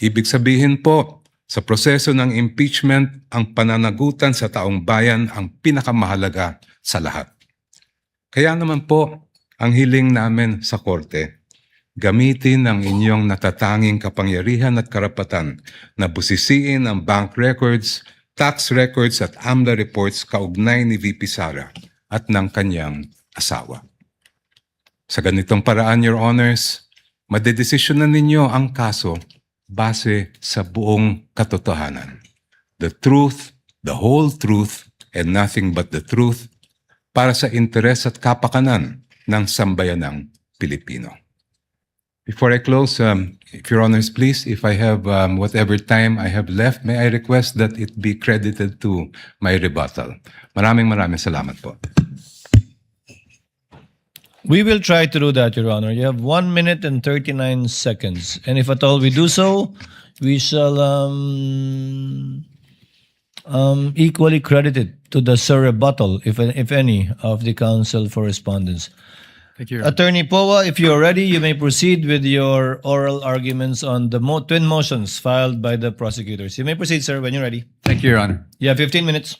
Speaker 12: Ibig sabihin po, sa proseso ng impeachment, ang pananagutan sa taong bayan ang pinakamahalaga sa lahat. Kaya naman po, ang hiling namin sa Korte, gamitin ang inyong natatanging kapangyarihan at karapatan na busisiin ang bank records, tax records at AMLA reports kaugnay ni VP Sara at ng kanyang asawa. Sa ganitong paraan, Your Honors, madedesisyonan ninyo ang kaso base sa buong katotohanan. The truth, the whole truth, and nothing but the truth para sa interes at kapakanan ng sambayanang Pilipino. Before I close, if Your Honors, please, if I have whatever time I have left, may I request that it be credited to my rebuttal. Maraming salamat po.
Speaker 4: We will try to do that, Your Honor. You have 1 minute and 39 seconds. And if at all we do so, we shall equally credit it to the rebuttal, if any, of the Counsel for Respondents.
Speaker 11: Thank you, Your Honor.
Speaker 4: Attorney Powa, if you're ready, you may proceed with your oral arguments on the twin motions filed by the prosecutors. You may proceed, sir, when you're ready.
Speaker 11: Thank you, Your Honor.
Speaker 4: You have 15 minutes.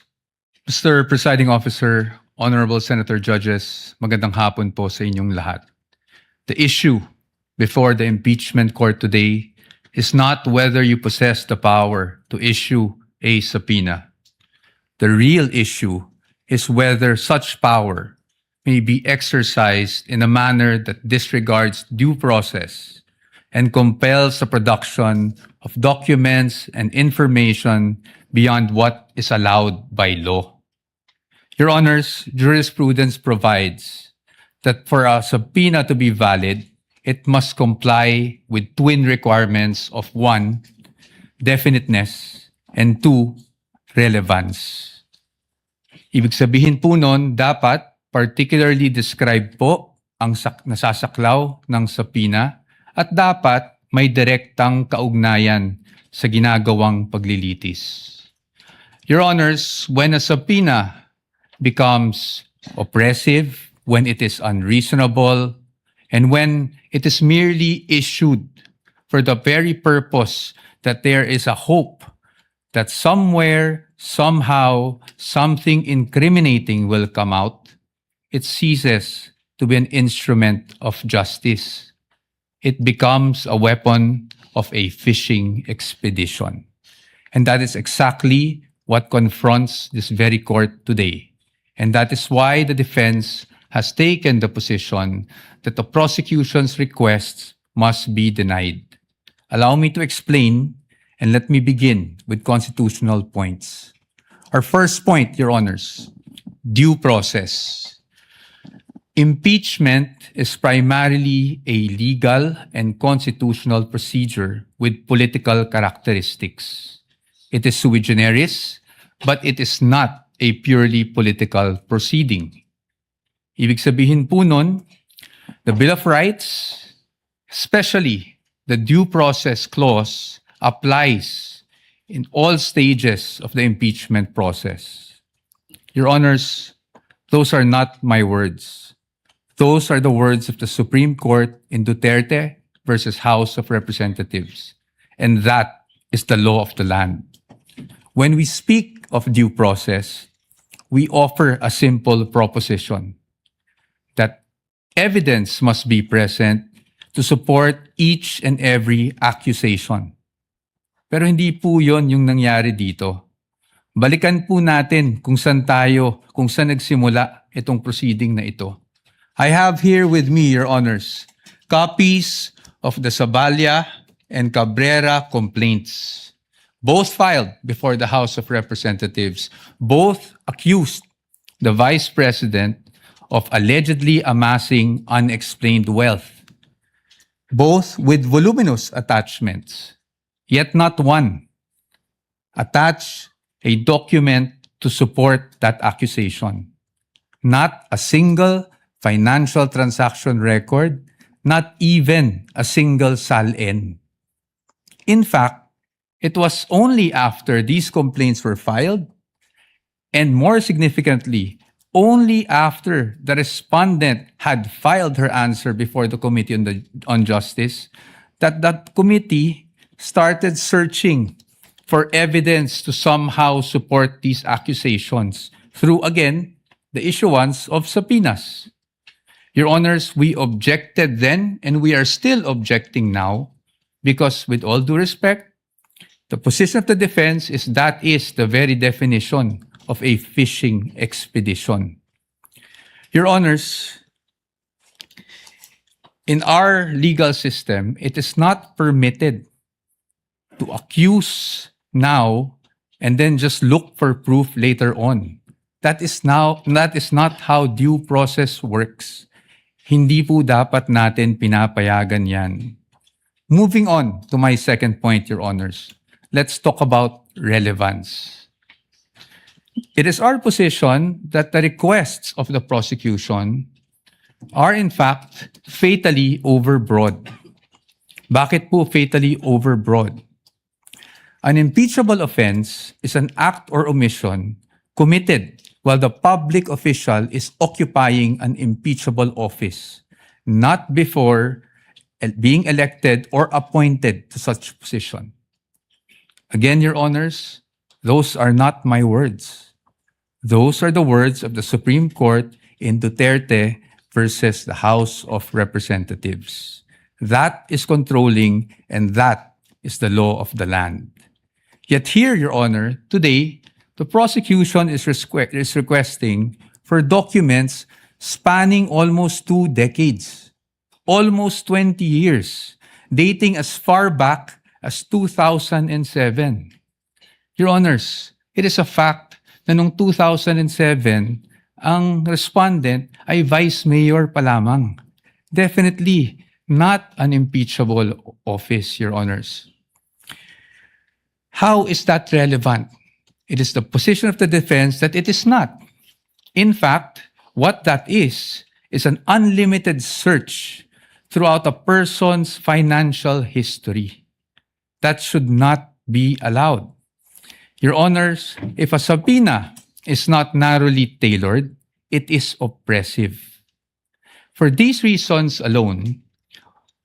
Speaker 11: Mr. Presiding Officer, Honorable Senator Judges, magandang hapon po sa inyong lahat. The issue before the impeachment court today is not whether you possess the power to issue a subpoena. The real issue is whether such power may be exercised in a manner that disregards due process and compels the production of documents and information beyond what is allowed by law. Your Honors, jurisprudence provides that for a subpoena to be valid, it must comply with twin requirements of 1, definiteness, and 2, relevance. Ibig sabihin po nun, dapat particularly describe po ang nasasaklaw ng subpoena at dapat may direktang kaugnayan sa ginagawang paglilitis. Your Honors, when a subpoena becomes oppressive, when it is unreasonable, and when it is merely issued for the very purpose that there is a hope that somewhere, somehow, something incriminating will come out, it ceases to be an instrument of justice. It becomes a weapon of a fishing expedition. And that is exactly what confronts this very court today. And that is why the defense has taken the position that the prosecution's requests must be denied. Allow me to explain, and let me begin with constitutional points. Our first point, Your Honors, due process. Impeachment is primarily a legal and constitutional procedure with political characteristics. It is sui generis, but it is not a purely political proceeding. Ibig sabihin po nun, the Bill of Rights, especially the due process clause, applies in all stages of the impeachment process. Your Honors, those are not my words. Those are the words of the Supreme Court in Duterte versus House of Representatives. And that is the law of the land. When we speak of due process, we offer a simple proposition that evidence must be present to support each and every accusation. Pero hindi po yon yung nangyari dito. Balikan po natin kung saan nagsimula itong proceeding na ito. I have here with me, Your Honors, copies of the Saballa and Cabrera complaints, both filed before the House of Representatives. Both accused the Vice President of allegedly amassing unexplained wealth, both with voluminous attachments, yet not one attached a document to support that accusation. Not a single financial transaction record, not even a single SALN. In fact, it was only after these complaints were filed, and more significantly, only after the respondent had filed her answer before the Committee on Justice, that committee started searching for evidence to somehow support these accusations through, again, the issuance of subpoenas. Your Honors, we objected then, and we are still objecting now, because with all due respect, the position of the defense is that is the very definition of a fishing expedition. Your Honors, in our legal system, it is not permitted to accuse now and then just look for proof later on. That is not how due process works. Hindi po dapat natin pinapayagan yan. Moving on to my second point, Your Honors, let's talk about relevance. It is our position that the requests of the prosecution are in fact fatally overbroad. Bakit po fatally overbroad? An impeachable offense is an act or omission committed while the public official is occupying an impeachable office, not before being elected or appointed to such position. Again, Your Honors, those are not my words. Those are the words of the Supreme Court in Duterte versus the House of Representatives. That is controlling, and that is the law of the land. Yet here, Your Honor, today, the prosecution is requesting for documents spanning almost 2 decades, almost 20 years, dating as far back as 2007. Your Honors, it is a fact na noong 2007, ang respondent ay vice mayor pa lamang. Definitely not an impeachable office, Your Honors. How is that relevant? It is the position of the defense that it is not. In fact, what that is an unlimited search throughout a person's financial history. That should not be allowed. Your Honors, if a subpoena is not narrowly tailored, it is oppressive. For these reasons alone,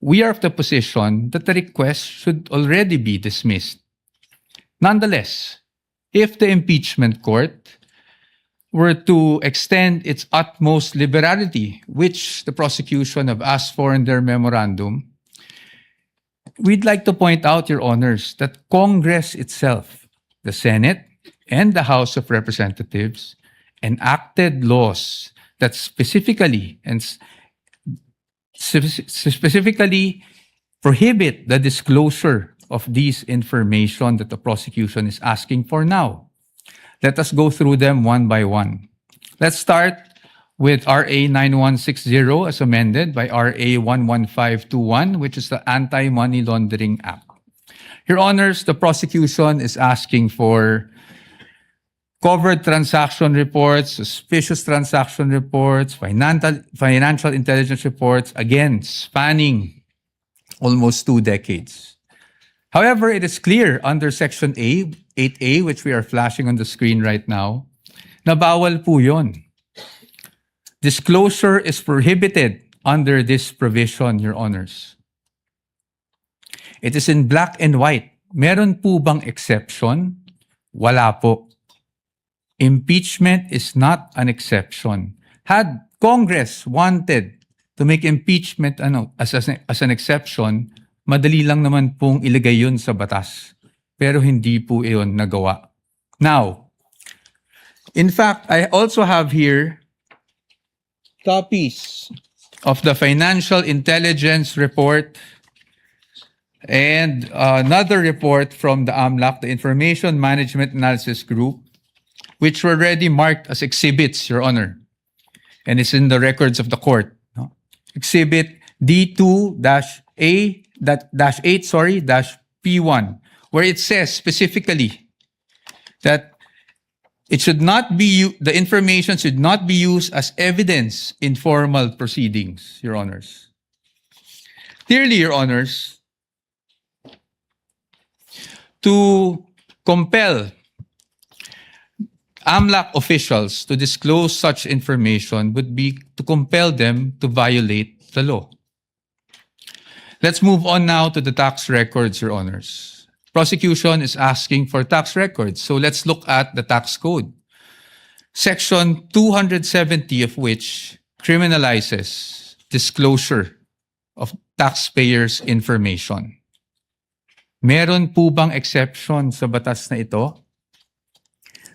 Speaker 11: we are of the position that the request should already be dismissed. Nonetheless, if the impeachment court were to extend its utmost liberality, which the prosecution have asked for in their memorandum, we'd like to point out, Your Honors, that Congress itself, the Senate and the House of Representatives, enacted laws that specifically prohibit the disclosure of these information that the prosecution is asking for now. Let us go through them one by one. Let's start with RA 9160 as amended by RA 11521, which is the Anti-Money Laundering Act. Your Honors, the prosecution is asking for covered transaction reports, suspicious transaction reports, financial intelligence reports, again, spanning almost 2 decades. However, it is clear under Section 8A, which we are flashing on the screen right now, na bawal po yun. Disclosure is prohibited under this provision, Your Honors. It is in black and white. Meron po bang exception? Wala po. Impeachment is not an exception. Had Congress wanted to make impeachment as an exception, madali lang naman pong ilagay yun sa batas. Pero hindi po iyon nagawa. Now, in fact, I also have here copies of the Financial Intelligence Report and another report from the AMLAC, the Information Management Analysis Group, which were already marked as exhibits, Your Honor. And it's in the records of the court. No? Exhibit D2-8-P1, where it says specifically that it should not be the information should not be used as evidence in formal proceedings, Your Honors. Clearly, Your Honors, to compel AMLAC officials to disclose such information would be to compel them to violate the law. Let's move on now to the tax records, Your Honors. Prosecution is asking for tax records, so let's look at the tax code. Section 270 of which criminalizes disclosure of taxpayers' information. Meron po bang exception sa batas na ito?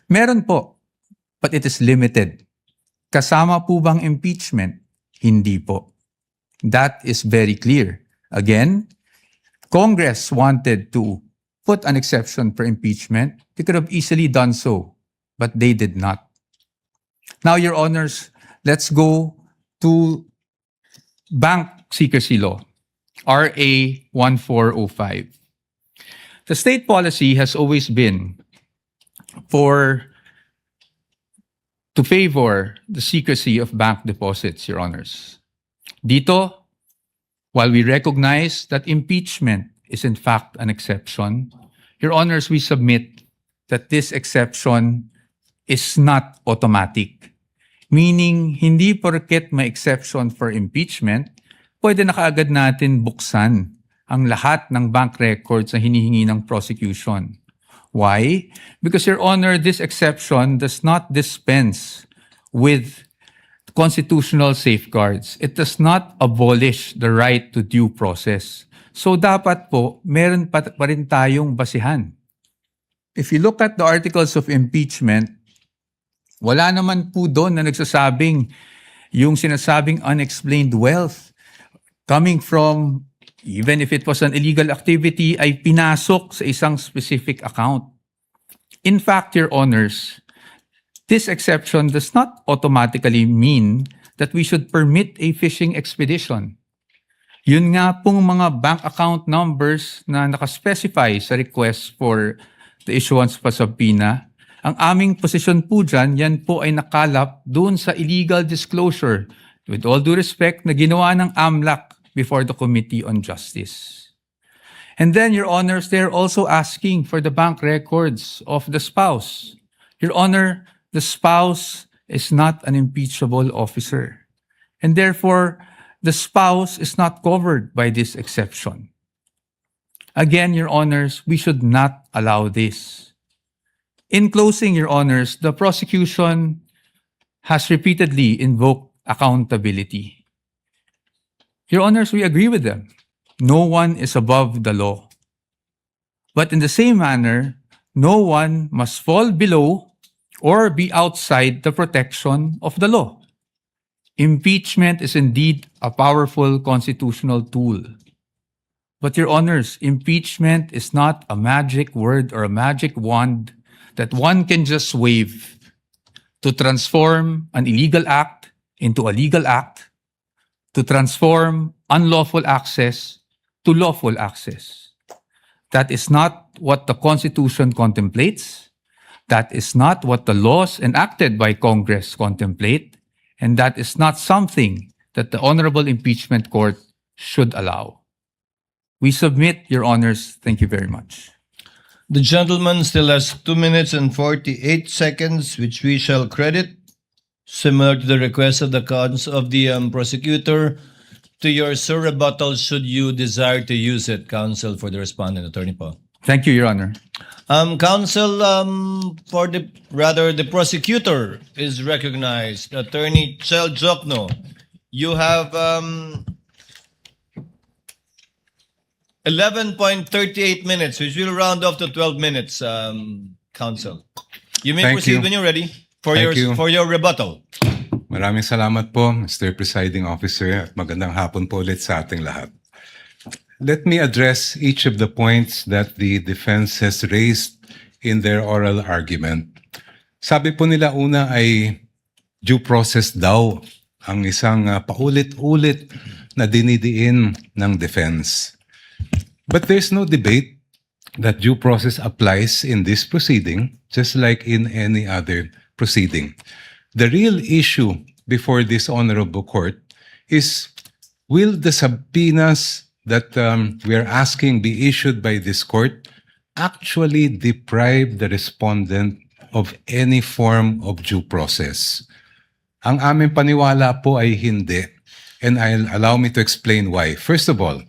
Speaker 11: Meron po, but it is limited. Kasama po bang impeachment? Hindi po. That is very clear. Again, Congress wanted to put an exception for impeachment. They could have easily done so, but they did not. Now, Your Honors, let's go to Bank Secrecy Law, RA 1405. The state policy has always been to favor the secrecy of bank deposits, Your Honors. Dito, while we recognize that impeachment is in fact an exception, Your Honors, we submit that this exception is not automatic. Meaning, hindi porket may exception for impeachment, pwede na kaagad natin buksan ang lahat ng bank records na hinihingi ng prosecution. Why? Because, Your Honor, this exception does not dispense with constitutional safeguards. It does not abolish the right to due process. So dapat po, meron pa rin tayong basihan. If you look at the articles of impeachment, wala naman po doon na nagsasabing yung sinasabing unexplained wealth coming from, even if it was an illegal activity, ay pinasok sa isang specific account. In fact, Your Honors, this exception does not automatically mean that we should permit a fishing expedition. Yun nga pong mga bank account numbers na nakaspecify sa request for the issuance of a subpoena, ang aming posisyon po dyan, yan po ay nakalap doon sa illegal disclosure, with all due respect, na ginawa ng AMLAC before the Committee on Justice. And then, Your Honors, they're also asking for the bank records of the spouse. Your Honor, the spouse is not an impeachable officer. And therefore, the spouse is not covered by this exception. Again, Your Honors, we should not allow this. In closing, Your Honors, the prosecution has repeatedly invoked accountability. Your Honors, we agree with them. No one is above the law. But in the same manner, no one must fall below or be outside the protection of the law. Impeachment is indeed a powerful constitutional tool. But Your Honors, impeachment is not a magic word or a magic wand that one can just wave to transform an illegal act into a legal act, to transform unlawful access to lawful access. That is not what the Constitution contemplates. That is not what the laws enacted by Congress contemplate. And that is not something that the Honorable Impeachment Court should allow. We submit, Your Honors. Thank you very much.
Speaker 4: The gentleman still has 2 minutes and 48 seconds, which we shall credit, similar to the request of the prosecutor, to your rebuttal should you desire to use it, counsel, for the respondent, Attorney Paul.
Speaker 11: Thank you, Your Honor.
Speaker 4: Counsel, the prosecutor is recognized. Attorney Chel Jokno, you have 11.38 minutes, which will round off to 12 minutes, counsel. You may
Speaker 12: Thank
Speaker 4: proceed
Speaker 12: you.
Speaker 4: when you're ready for
Speaker 12: Thank you.
Speaker 4: your rebuttal.
Speaker 12: Maraming salamat po, Mr. Presiding Officer, at magandang hapon po ulit sa ating lahat. Let me address each of the points that the defense has raised in their oral argument. Sabi po nila una ay due process daw ang isang paulit-ulit na dinidiin ng defense. But there's no debate that due process applies in this proceeding, just like in any other proceeding. The real issue before this honorable court is, will the subpoenas that we are asking be issued by this court actually deprive the respondent of any form of due process? Ang aming paniwala po ay hindi. And allow me to explain why. First of all,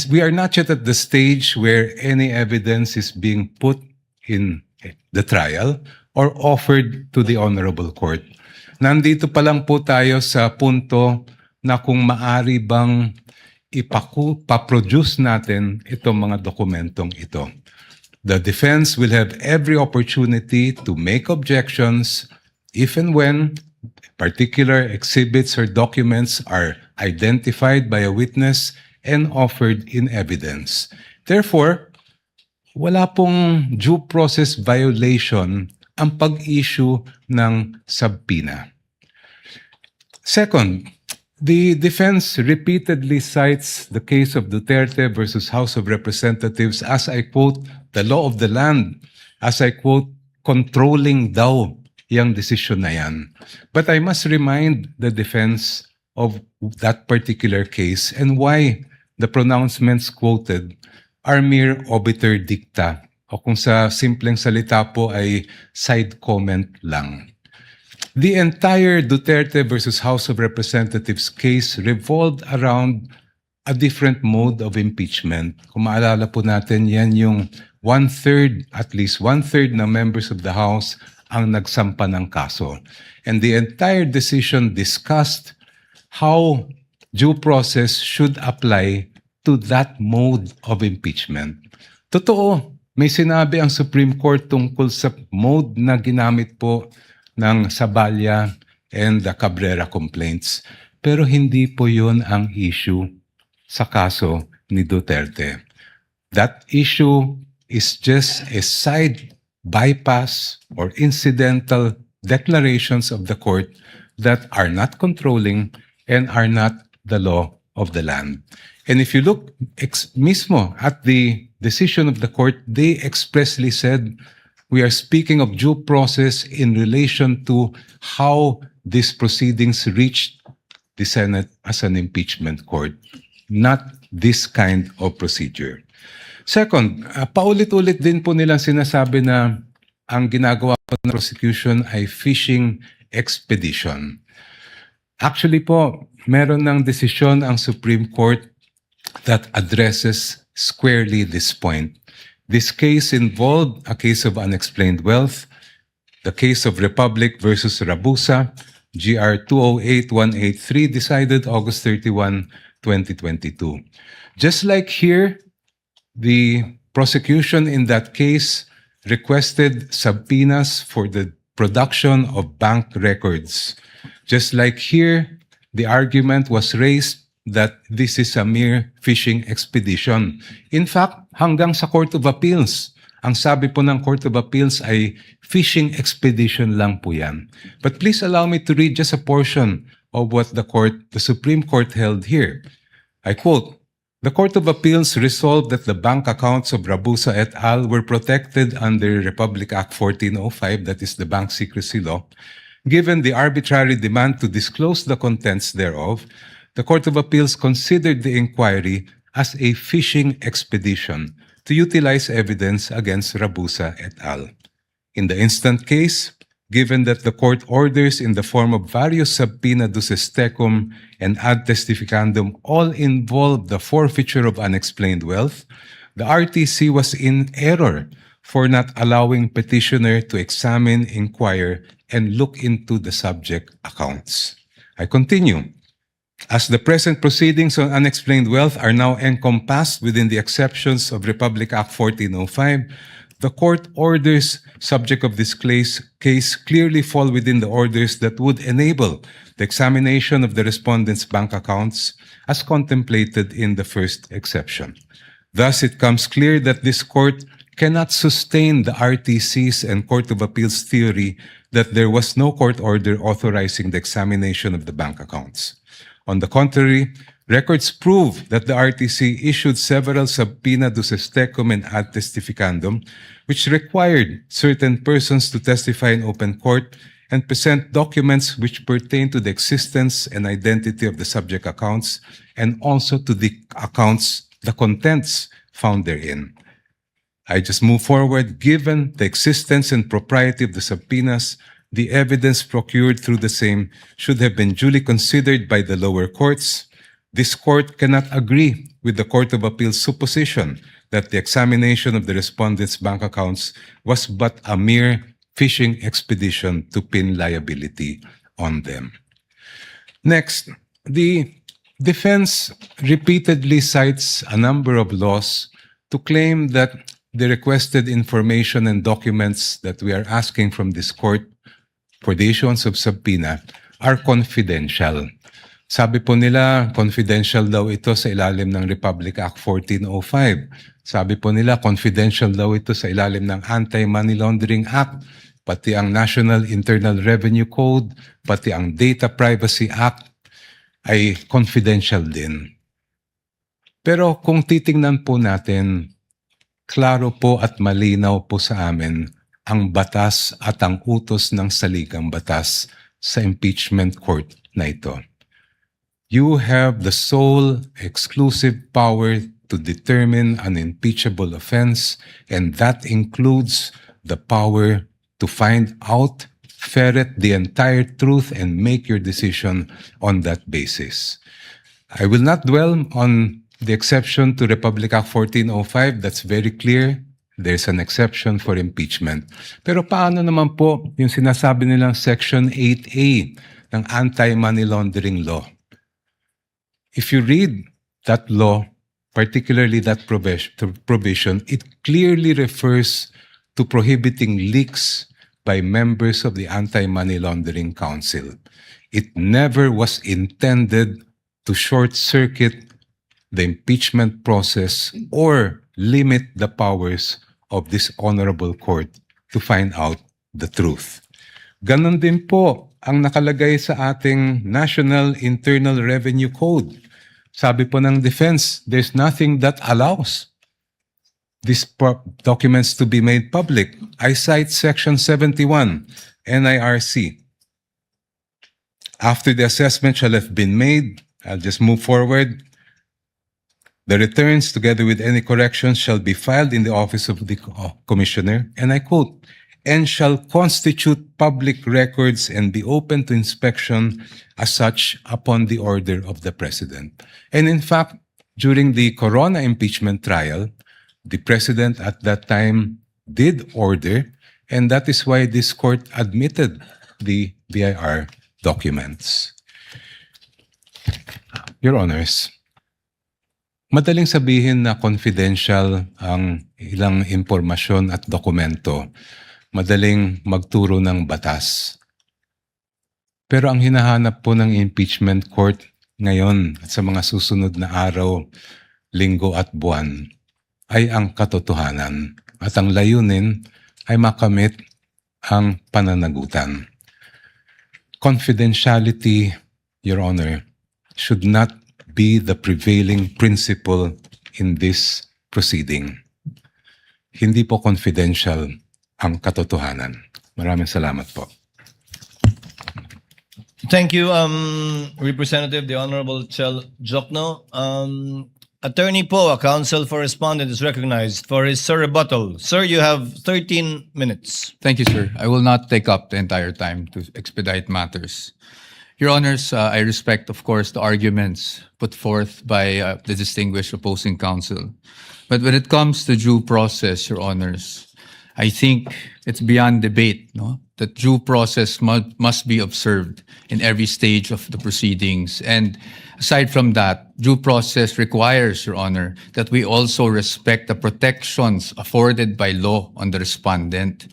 Speaker 12: we are not yet at the stage where any evidence is being put in the trial or offered to the honorable court. Nandito pa lang po tayo sa punto na kung maari bang ipaproduce natin itong mga dokumentong ito. The defense will have every opportunity to make objections if and when particular exhibits or documents are identified by a witness and offered in evidence. Therefore, wala pong due process violation ang pag-issue ng subpoena. Second, the defense repeatedly cites the case of Duterte versus House of Representatives as, I quote, the law of the land, as I quote, controlling daw yung decision na yan. But I must remind the defense of that particular case and why the pronouncements quoted are mere obiter dicta, o kung sa simpleng salita po ay side comment lang. The entire Duterte versus House of Representatives case revolved around a different mode of impeachment. Kung maalala po natin, yan yung at least one-third na members of the House ang nagsampa ng kaso. And the entire decision discussed how due process should apply to that mode of impeachment. Totoo, may sinabi ang Supreme Court tungkol sa mode na ginamit po ng Saballa and the Cabrera complaints. Pero hindi po yun ang issue sa kaso ni Duterte. That issue is just a side bypass or incidental declarations of the court that are not controlling and are not the law of the land. And if you look mismo at the decision of the court, they expressly said, we are speaking of due process in relation to how these proceedings reached the Senate as an impeachment court, not this kind of procedure. Second, paulit-ulit din po nilang sinasabi na ang ginagawa po ng prosecution ay fishing expedition. Actually po, meron ng desisyon ang Supreme Court that addresses squarely this point. This case involved a case of unexplained wealth, the case of Republic versus Rabusa, GR 208183, decided August 31, 2022. Just like here, the prosecution in that case requested subpoenas for the production of bank records. Just like here, the argument was raised that this is a mere fishing expedition. In fact, hanggang sa Court of Appeals, ang sabi po ng Court of Appeals ay fishing expedition lang po yan. But please allow me to read just a portion of what the Supreme Court held here. I quote, "The Court of Appeals resolved that the bank accounts of Rabusa et al. Were protected under Republic Act 1405, that is the Bank Secrecy Law, given the arbitrary demand to disclose the contents thereof. The Court of Appeals considered the inquiry as a fishing expedition to utilize evidence against Rabusa et al. In the instant case, given that the court orders in the form of various subpoena duces tecum and ad testificandum all involved the forfeiture of unexplained wealth, the RTC was in error for not allowing petitioner to examine, inquire, and look into the subject accounts." I continue. "As the present proceedings on unexplained wealth are now encompassed within the exceptions of Republic Act 1405, the court orders subject of this case clearly fall within the orders that would enable the examination of the respondent's bank accounts as contemplated in the first exception. Thus, it comes clear that this court cannot sustain the RTC's and Court of Appeals theory that there was no court order authorizing the examination of the bank accounts. On the contrary, records prove that the RTC issued several subpoena duces tecum and ad testificandum, which required certain persons to testify in open court and present documents which pertain to the existence and identity of the subject accounts and also to the accounts, the contents found therein. I just move forward. Given the existence and propriety of the subpoenas, the evidence procured through the same should have been duly considered by the lower courts. This court cannot agree with the Court of Appeals' supposition that the examination of the respondents' bank accounts was but a mere fishing expedition to pin liability on them. Next, the defense repeatedly cites a number of laws to claim that the requested information and documents that we are asking from this court for the issuance of subpoena are confidential. Sabi po nila, confidential daw ito sa ilalim ng Republic Act 1405. Sabi po nila, confidential daw ito sa ilalim ng Anti-Money Laundering Act, pati ang National Internal Revenue Code, pati ang Data Privacy Act ay confidential din. Pero kung titingnan po natin, klaro po at malinaw po sa amin ang batas at ang utos ng saligang batas sa impeachment court na ito. You have the sole exclusive power to determine an impeachable offense, and that includes the power to find out, ferret the entire truth, and make your decision on that basis. I will not dwell on the exception to Republic Act 1405. That's very clear. there's an exception for impeachment. Pero paano naman po yung sinasabi nilang Section 8A ng Anti-Money Laundering Law? If you read that law, particularly that provision, it clearly refers to prohibiting leaks by members of the Anti-Money Laundering Council. It never was intended to short-circuit the impeachment process or limit the powers of this honorable court to find out the truth. Ganon din po ang nakalagay sa ating National Internal Revenue Code. Sabi po ng defense, there's nothing that allows these documents to be made public. I cite Section 71, NIRC. After the assessment shall have been made, I'll just move forward. The returns, together with any corrections, shall be filed in the office of the commissioner, and I quote, and shall constitute public records and be open to inspection as such upon the order of the President. And in fact, during the Corona impeachment trial, the President at that time did order, and that is why this court admitted the BIR documents. Your Honors, madaling sabihin na confidential ang ilang impormasyon at dokumento. Madaling magturo ng batas. Pero ang hinahanap po ng impeachment court ngayon at sa mga susunod na araw, linggo at buwan ay ang katotohanan. At ang layunin ay makamit ang pananagutan. Confidentiality, Your Honor, should not be the prevailing principle in this proceeding. Hindi po confidential ang katotohanan. Maraming salamat po.
Speaker 4: Thank you, Representative, the Honorable Chel Jokno. Attorney Poe, counsel for respondent, is recognized for his rebuttal. Sir, you have 13 minutes.
Speaker 11: Thank you, sir. I will not take up the entire time to expedite matters. Your Honors, I respect, of course, the arguments put forth by the distinguished opposing counsel. But when it comes to due process, Your Honors, I think it's beyond debate, no, that due process must be observed in every stage of the proceedings. And aside from that, due process requires, Your Honor, that we also respect the protections afforded by law on the respondent.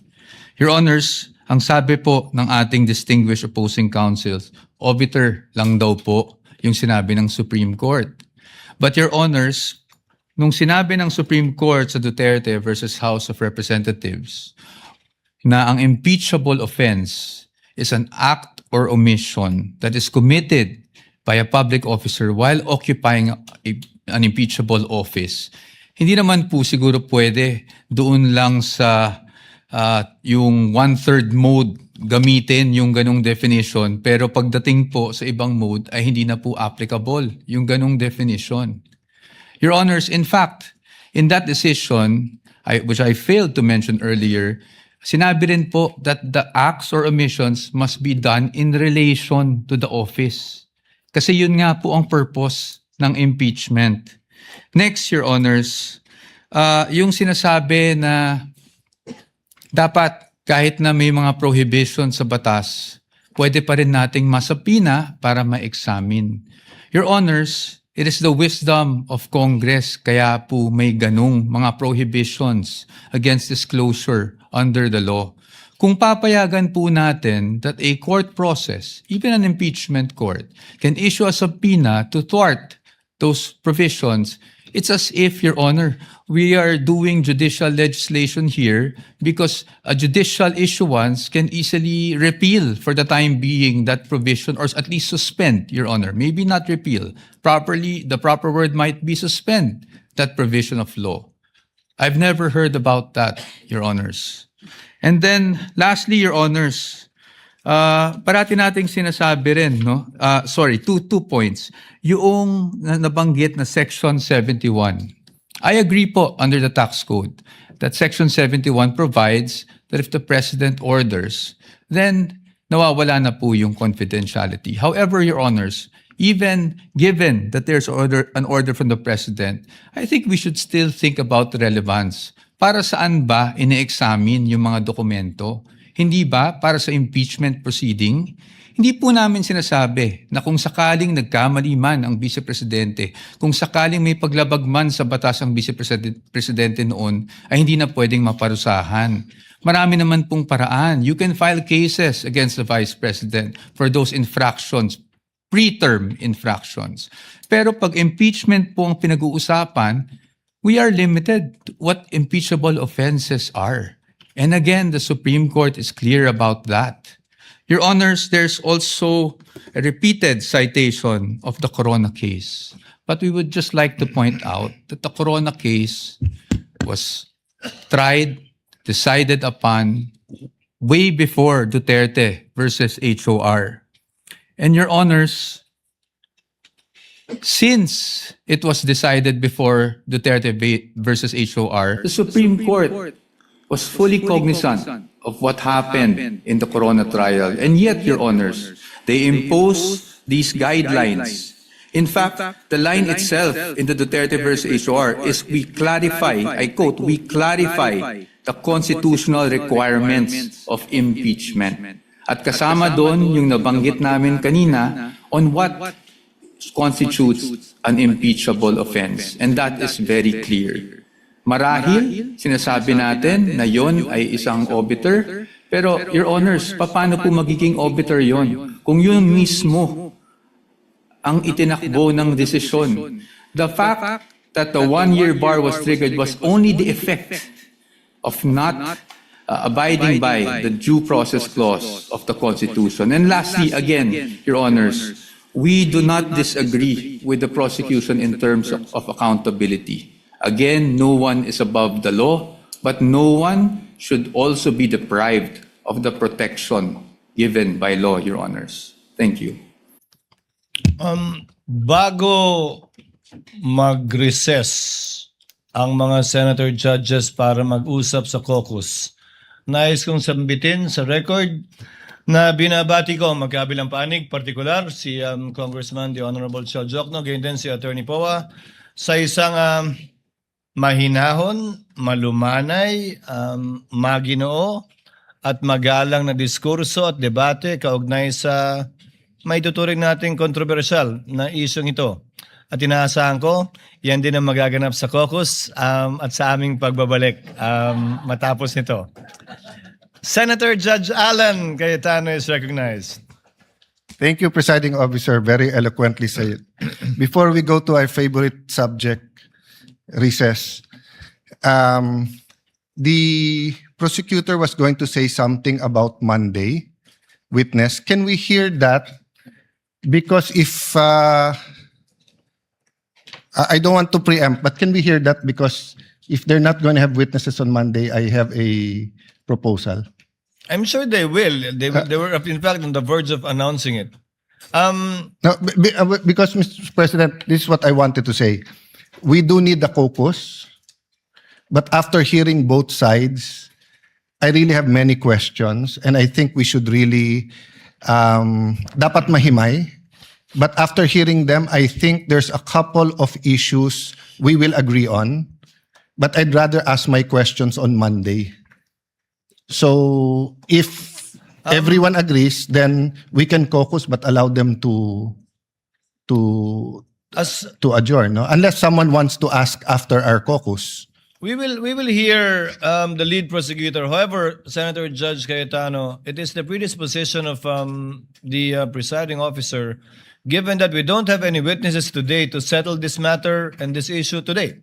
Speaker 11: Your Honors, ang sabi po ng ating distinguished opposing counsels, obiter lang daw po yung sinabi ng Supreme Court. But Your Honors, nung sinabi ng Supreme Court sa Duterte versus House of Representatives na ang impeachable offense is an act or omission that is committed by a public officer while occupying an impeachable office, hindi naman po siguro pwede doon lang sa yung one-third mode gamitin yung ganong definition, pero pagdating po sa ibang mode ay hindi na po applicable yung ganong definition. Your Honors, in fact, in that decision, which I failed to mention earlier, sinabi rin po that the acts or omissions must be done in relation to the office. Kasi yun nga po ang purpose ng impeachment. Next, Your Honors, yung sinasabi na dapat kahit na may mga prohibition sa batas, pwede pa rin nating masapina para ma-examine. Your Honors, it is the wisdom of Congress kaya po may ganung mga prohibitions against disclosure under the law. Kung papayagan po natin that a court process, even an impeachment court, can issue a subpoena to thwart those provisions, it's as if, Your Honor, we are doing judicial legislation here because a judicial issuance can easily repeal for the time being that provision or at least suspend, Your Honor. Maybe not repeal. Properly, the proper word might be suspend that provision of law. I've never heard about that, Your Honors. And then, lastly, Your Honors, parati nating sinasabi rin, no? Two points. Yung nabanggit na Section 71. I agree po under the tax code that Section 71 provides that if the President orders, then nawawala na po yung confidentiality. However, Your Honors, even given that there's an order from the President, I think we should still think about the relevance Para saan ba ine-examine yung mga dokumento? Hindi ba para sa impeachment proceeding? Hindi po namin sinasabi na kung sakaling nagkamali man ang Vice Presidente, kung sakaling may paglabag man sa batas ang Vice Presidente noon, ay hindi na pwedeng maparusahan. Marami naman pong paraan. You can file cases against the Vice President for those infractions, preterm infractions. Pero pag impeachment po ang pinag-uusapan, we are limited to what impeachable offenses are. And again, the Supreme Court is clear about that. Your Honors, there's also a repeated citation of the Corona case. But we would just like to point out that the Corona case was tried, decided upon way before Duterte versus HOR. And Your Honors, since it was decided before Duterte versus HOR, the Supreme Court was fully cognizant of what happened in the Corona trial. And yet, Your Honors, they imposed these guidelines. In fact, the line itself in the Duterte versus HOR is we clarify, I quote, we clarify the constitutional requirements of impeachment. At kasama doon yung nabanggit namin kanina on what constitutes an impeachable offense. And that is very clear. Marahil, sinasabi natin na yon ay isang obiter, pero Your Honors, paano po magiging obiter yon? Kung yun mismo ang itinakbo ng desisyon. The fact that the one-year bar was triggered was only the effect of not abiding by the due process clause of the Constitution. And lastly, again, Your Honors, we do not disagree with the prosecution in terms of accountability. Again, no one is above the law, but no one should also be deprived of the protection given by law, Your Honors. Thank you.
Speaker 4: Bago mag-recess ang mga senator judges para mag-usap sa caucus, nais kong sambitin sa record na binabati ko ang magkabilang panig, partikular si Congressman the Honorable Chel Jokno, gayon din si Attorney Poa, sa isang mahinahon, malumanay, maginoo at magalang na diskurso at debate kaugnay sa may tuturing nating kontrobersyal na isyong ito. At inaasahan ko, yan din ang magaganap sa caucus at sa aming pagbabalik matapos nito. Senator Judge Alan Cayetano is recognized.
Speaker 6: Thank you, Presiding Officer. Very eloquently said. Before we go to our favorite subject, recess, the prosecutor was going to say something about Monday witness. Can we hear that? Because if I don't want to preempt, but can we hear that? Because if they're not going to have witnesses on Monday, I have a proposal.
Speaker 4: I'm sure they will. They were, in fact, on the verge of announcing it.
Speaker 6: No, because, Mr. President, this is what I wanted to say. We do need the caucus, but after hearing both sides, I really have many questions, and I think we should really dapat mahimay. But after hearing them, I think there's a couple of issues we will agree on, but I'd rather ask my questions on Monday. So if everyone agrees, then we can caucus but allow them to adjourn, no? Unless someone wants to ask after our caucus.
Speaker 4: We will hear the lead prosecutor. However, Senator Judge Cayetano, it is the predisposition of the presiding officer, given that we don't have any witnesses today to settle this matter and this issue today.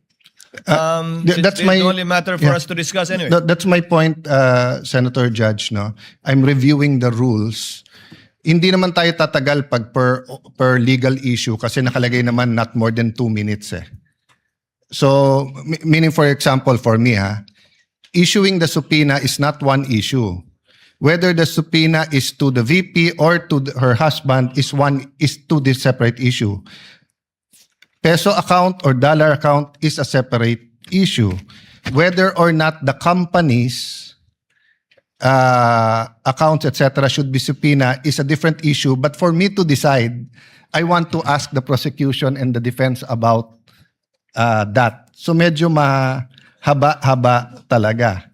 Speaker 6: That's
Speaker 4: it's
Speaker 6: my
Speaker 4: the only matter for us to discuss anyway.
Speaker 6: That's my point, Senator Judge. No, I'm reviewing the rules. Hindi naman tayo tatagal pag per legal issue kasi nakalagay naman not more than 2 minutes. So, meaning for example, for me, issuing the subpoena is not one issue. Whether the subpoena is to the VP or to her husband is two separate issue. Peso account or dollar account is a separate issue. Whether or not the company's accounts, etc., should be subpoena is a different issue. But for me to decide, I want to ask the prosecution and the defense about that. So medyo
Speaker 2: haba-haba talaga.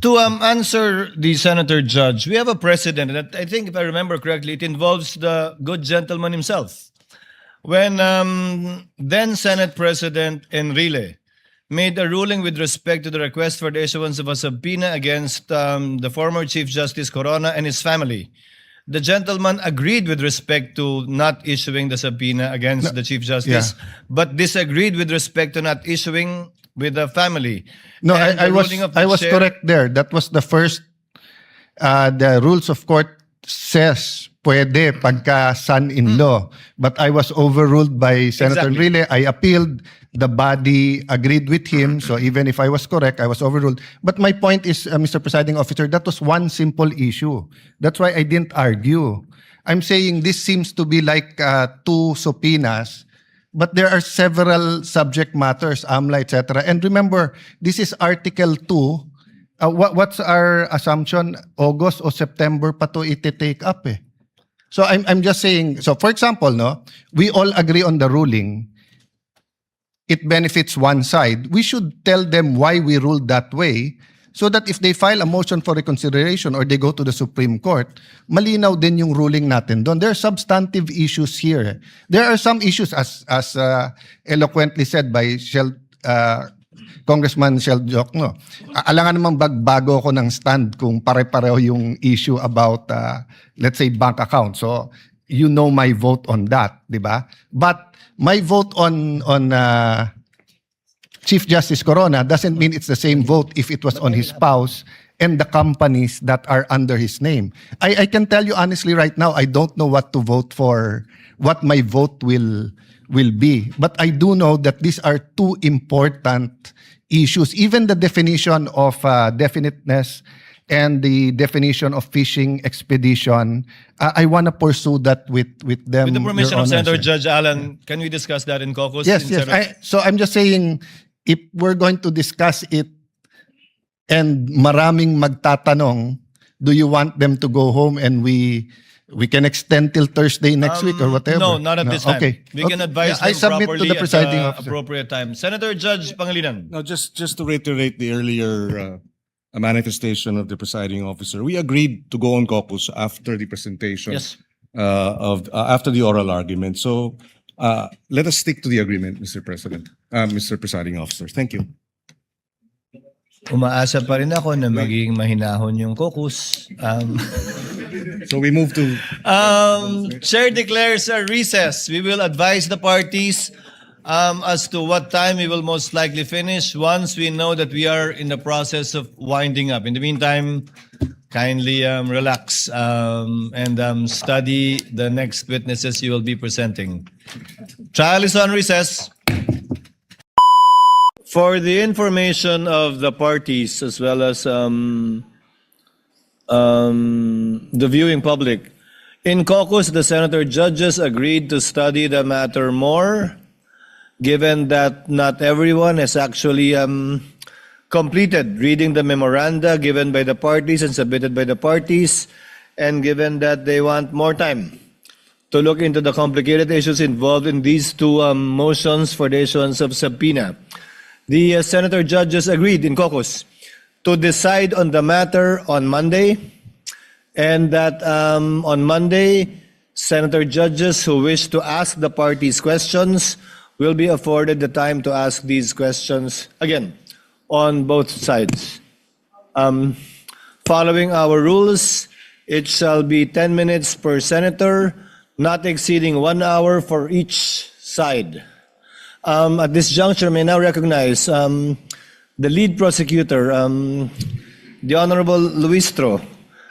Speaker 4: To answer the Senator Judge, we have a precedent that I think, if I remember correctly, it involves the good gentleman himself. When then Senate President Enrile made a ruling with respect to the request for the issuance of a subpoena against the former Chief Justice Corona and his family. The gentleman agreed with respect to not issuing the subpoena against the Chief Justice, but disagreed with respect to not issuing with the family.
Speaker 2: No,
Speaker 4: And
Speaker 2: I
Speaker 4: the
Speaker 2: was
Speaker 4: ruling of the
Speaker 2: I was
Speaker 4: chair-
Speaker 2: correct there. That was the first. The rules of court says pwede pagka son-in-law, but I was overruled by Senator
Speaker 4: Exactly.
Speaker 2: Enrile. I appealed. The body agreed with him. So even if I was correct, I was overruled. But my point is, Mr. Presiding Officer, that was one simple issue. That's why I didn't argue. I'm saying this seems to be like two subpoenas. But there are several subject matters, AMLA, etc. And remember, this is Article 2. What's our assumption? August or September pa to iti-take up eh. So I'm just saying, so for example, no, we all agree on the ruling. It benefits one side. We should tell them why we ruled that way so that if they file a motion for reconsideration or they go to the Supreme Court, malinaw din yung ruling natin doon. There are substantive issues here. There are some issues, as eloquently said by Congressman Shel Jokno. Alangan namang bagbago ko ng stand kung pare-pareho yung issue about, let's say, bank account. So, you know my vote on that, di ba? But my vote on Chief Justice Corona doesn't mean it's the same vote if it was on his spouse and the companies that are under his name. I can tell you honestly right now, I don't know what to vote for, what my vote will be. But I do know that these are two important issues. Even the definition of definiteness and the definition of fishing expedition, I want to pursue that with them.
Speaker 4: With the permission
Speaker 2: Your
Speaker 4: of
Speaker 2: Honor,
Speaker 4: Senator
Speaker 2: sir.
Speaker 4: Judge Allen, can we discuss that in caucus?
Speaker 2: Yes,
Speaker 4: in
Speaker 2: yes.
Speaker 4: Senate?
Speaker 2: So I'm just saying, if we're going to discuss it and maraming magtatanong, do you want them to go home and we can extend till Thursday next week or whatever?
Speaker 4: No, not at this time.
Speaker 2: Okay.
Speaker 4: We can advise
Speaker 2: Yeah, I
Speaker 4: them
Speaker 2: submit
Speaker 4: properly
Speaker 2: to the presiding
Speaker 4: at the
Speaker 2: officer.
Speaker 4: appropriate time. Senator Judge Pangilinan.
Speaker 8: Now, just to reiterate the earlier manifestation of the presiding officer, we agreed to go on caucus after the presentation
Speaker 4: Yes.
Speaker 8: after the oral argument. So let us stick to the agreement, Mr. President, Mr. Presiding Officer. Thank you.
Speaker 4: Umaasa pa rin ako na magiging mahinahon yung caucus.
Speaker 8: So we move to
Speaker 4: Chair declares a recess. We will advise the parties as to what time we will most likely finish once we know that we are in the process of winding up. In the meantime, kindly relax and study the next witnesses you will be presenting. Trial is on recess. For the information of the parties as well as the viewing public, in caucus, the senator judges agreed to study the matter more, given that not everyone has actually completed reading the memoranda given by the parties and submitted by the parties, and given that they want more time to look into the complicated issues involved in these two motions for the issuance of subpoena. The senator judges agreed in caucus to decide on the matter on Monday, and that on Monday, senator judges who wish to ask the parties questions will be afforded the time to ask these questions again on both sides. Following our rules, it shall be 10 minutes per senator, not exceeding 1 hour for each side. At this juncture, may now recognize the lead prosecutor, the Honorable Luistro.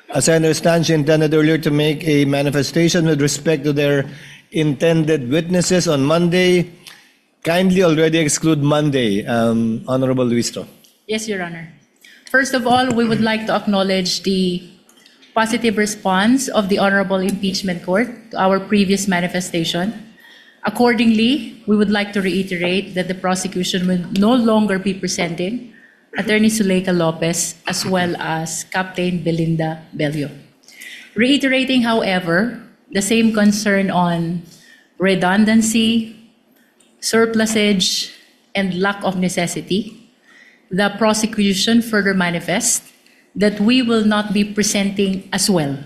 Speaker 4: As I understand, she intended earlier to make a manifestation with respect to their intended witnesses on Monday. Kindly already exclude Monday, Honorable Luistro.
Speaker 10: Yes, Your Honor. First of all, we would like to acknowledge the positive response of the Honorable Impeachment Court to our previous manifestation. Accordingly, we would like to reiterate that the prosecution will no longer be presenting Attorney Zuleika Lopez as well as Captain Belinda Bello. Reiterating, however, the same concern on redundancy, surplusage, and lack of necessity, the prosecution further manifest that we will not be presenting as well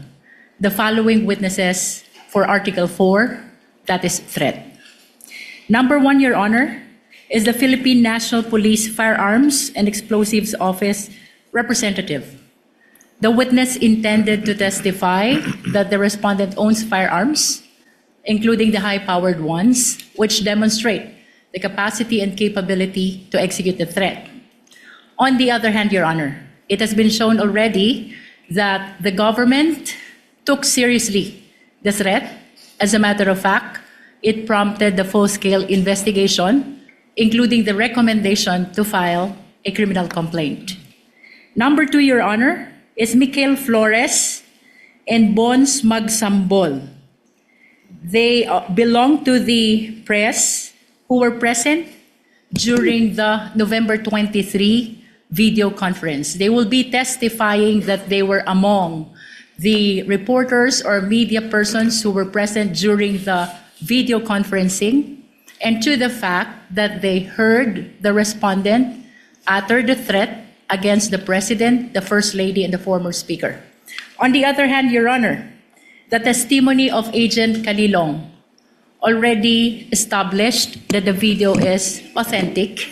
Speaker 10: the following witnesses for Article 4, that is threat. Number 1, Your Honor, is the Philippine National Police Firearms and Explosives Office representative. The witness intended to testify that the respondent owns firearms, including the high-powered ones, which demonstrate the capacity and capability to execute the threat. On the other hand, Your Honor, it has been shown already that the government took seriously the threat. As a matter of fact, it prompted the full-scale investigation, including the recommendation to file a criminal complaint. Number 2, Your Honor, is Michael Flores and Bons Magsambol. They belong to the press who were present during the November 23 video conference. They will be testifying that they were among the reporters or media persons who were present during the video conferencing, and to the fact that they heard the respondent utter the threat against the President, the First Lady, and the former Speaker. On the other hand, Your Honor, the testimony of Agent Calilong already established that the video is authentic,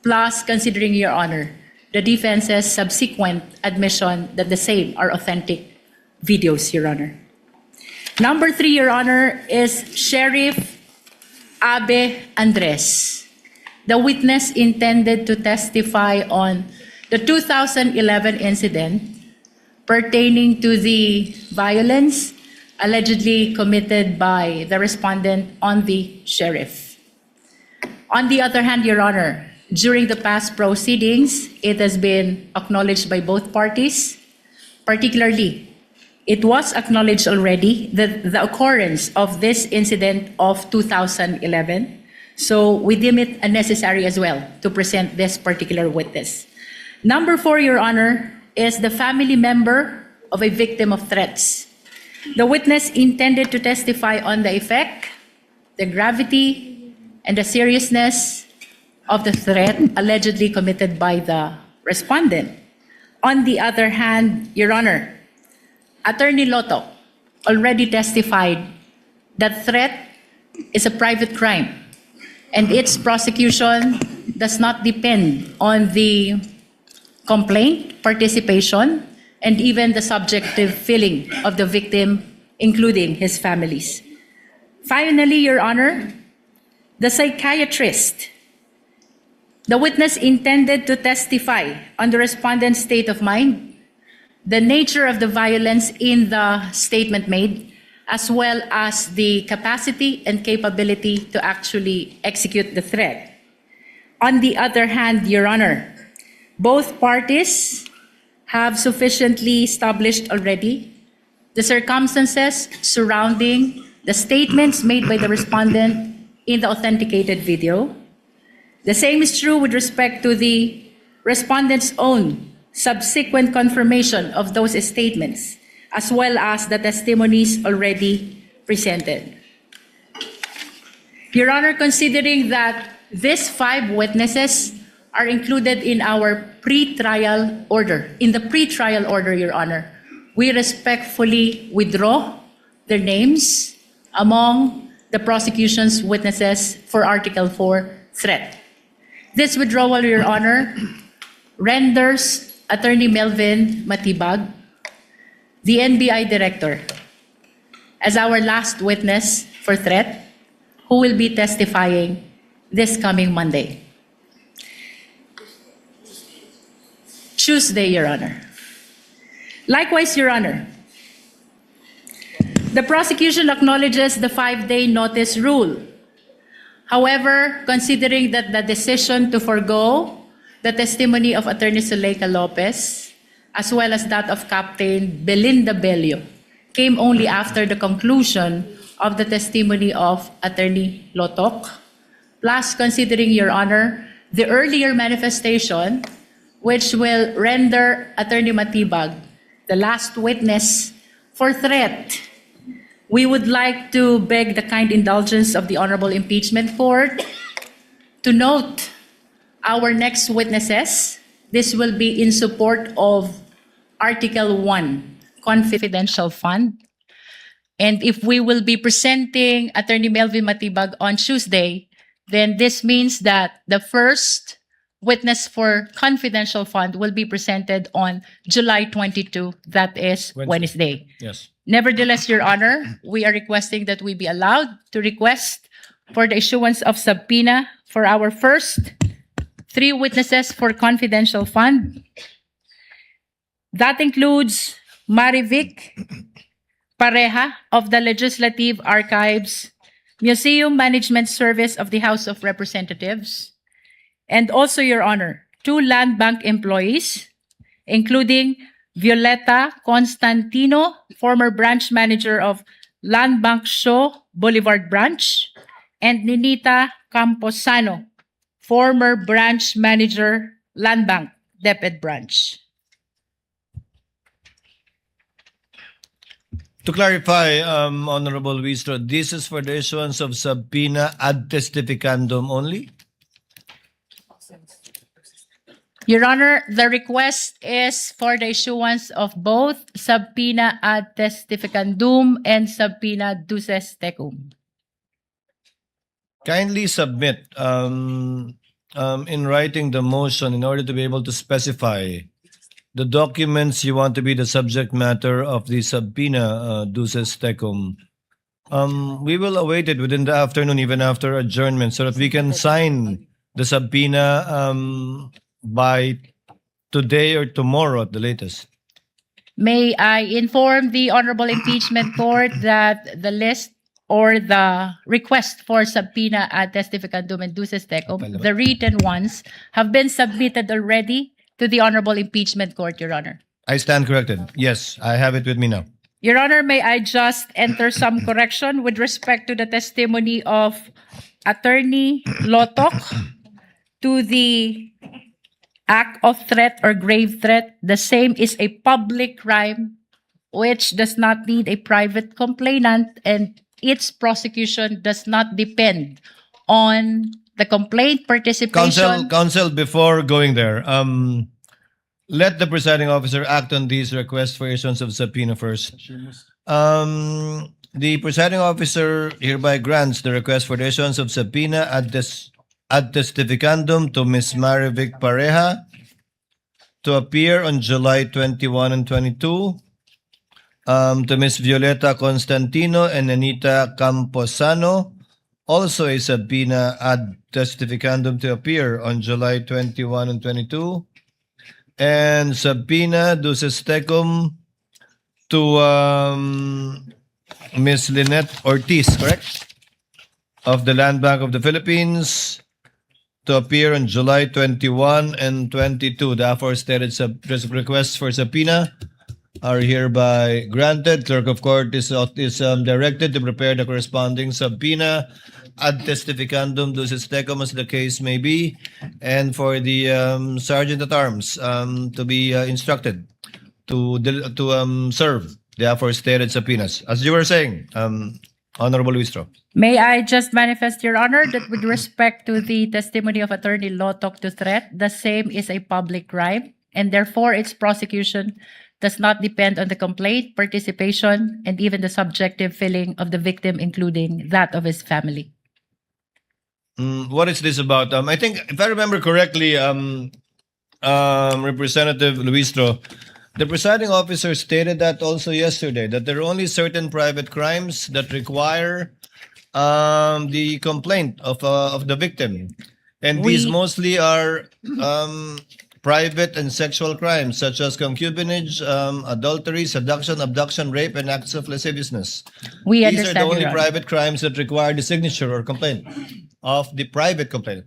Speaker 10: plus, considering, Your Honor, the defense's subsequent admission that the same are authentic videos, Your Honor. Number 3, Your Honor, is Sheriff Abe Andres. The witness intended to testify on the 2011 incident pertaining to the violence allegedly committed by the respondent on the sheriff. On the other hand, Your Honor, during the past proceedings, it has been acknowledged by both parties. Particularly, it was acknowledged already that the occurrence of this incident of 2011, so we deem it unnecessary as well to present this particular witness. Number 4, Your Honor, is the family member of a victim of threats. The witness intended to testify on the effect, the gravity, and the seriousness of the threat allegedly committed by the respondent. On the other hand, Your Honor, Attorney Lotto already testified that threat is a private crime and its prosecution does not depend on the complaint, participation, and even the subjective feeling of the victim, including his families. Finally, Your Honor, the psychiatrist, the witness intended to testify on the respondent's state of mind, the nature of the violence in the statement made, as well as the capacity and capability to actually execute the threat. On the other hand, Your Honor, both parties have sufficiently established already the circumstances surrounding the statements made by the respondent in the authenticated video. The same is true with respect to the respondent's own subsequent confirmation of those statements, as well as the testimonies already presented. Your Honor, considering that these 5 witnesses are included in our pre-trial order, Your Honor, we respectfully withdraw their names among the prosecution's witnesses for Article 4 threat. This withdrawal, Your Honor, renders Attorney Melvin Matibag, the NBI Director, as our last witness for threat, who will be testifying this coming Monday. Tuesday, Your Honor. Likewise, Your Honor, the prosecution acknowledges the 5-day notice rule. However, considering that the decision to forgo the testimony of Attorney Zuleika Lopez, as well as that of Captain Belinda Bello, came only after the conclusion of the testimony of Attorney Lotok, plus considering, Your Honor, the earlier manifestation, which will render Attorney Matibag the last witness for threat, we would like to beg the kind indulgence of the Honorable Impeachment Court to note our next witnesses. This will be in support of Article 1, confidential fund. And if we will be presenting Attorney Melvin Matibag on Tuesday, then this means that the first witness for confidential fund will be presented on July 22, that is Wednesday.
Speaker 4: Yes.
Speaker 10: Nevertheless, Your Honor, we are requesting that we be allowed to request for the issuance of subpoena for our first 3 witnesses for confidential fund. That includes Marivic Pareja of the Legislative Archives Museum Management Service of the House of Representatives, and also, Your Honor, 2 land bank employees, including Violeta Constantino, former branch manager of Land Bank Shaw Boulevard Branch, and Ninita Camposano, former branch manager, Land Bank, DepEd Branch.
Speaker 4: To clarify, Honorable Wistro, this is for the issuance of subpoena ad testificandum only?
Speaker 10: Your Honor, the request is for the issuance of both subpoena ad testificandum and subpoena duces tecum.
Speaker 4: Kindly submit in writing the motion in order to be able to specify the documents you want to be the subject matter of the subpoena duces tecum. We will await it within the afternoon, even after adjournment, so that we can sign the subpoena by today or tomorrow at the latest.
Speaker 10: May I inform the Honorable Impeachment Court that the list or the request for subpoena ad testificandum and duces tecum, the written ones, have been submitted already to the Honorable Impeachment Court, Your Honor.
Speaker 4: I stand corrected. Yes, I have it with me now.
Speaker 10: Your Honor, may I just enter some correction with respect to the testimony of Attorney Lotok to the act of threat or grave threat. The same is a public crime which does not need a private complainant, and its prosecution does not depend on the complaint participation.
Speaker 4: Counsel, before going there, let the presiding officer act on these requests for issuance of subpoena first. The presiding officer hereby grants the request for the issuance of subpoena ad testificandum to Ms. Marivic Pareja to appear on July 21 and 22, to Ms. Violeta Constantino and Anita Camposano, also a subpoena ad testificandum to appear on July 21 and 22, and subpoena duces tecum to Ms. Lynette Ortiz, correct? Of the Land Bank of the Philippines to appear on July 21 and 22. The aforestated requests for subpoena are hereby granted. Clerk of Court is directed to prepare the corresponding subpoena ad testificandum duces tecum as the case may be, and for the Sergeant at Arms to be instructed to serve the aforestated subpoenas. As you were saying, Honorable Wistro.
Speaker 10: May I just manifest, Your Honor, that with respect to the testimony of Attorney Lotok to threat, the same is a public crime, and therefore its prosecution does not depend on the complaint, participation, and even the subjective feeling of the victim, including that of his family.
Speaker 4: What is this about? I think, if I remember correctly, Representative Luistro, the presiding officer stated that also yesterday, that there are only certain private crimes that require the complaint of the victim. And these mostly are private and sexual crimes, such as concubinage, adultery, seduction, abduction, rape, and acts of lasciviousness.
Speaker 10: We
Speaker 4: These are
Speaker 10: understand,
Speaker 4: the only
Speaker 10: Your Honor.
Speaker 4: private crimes that require the signature or complaint of the private complainant.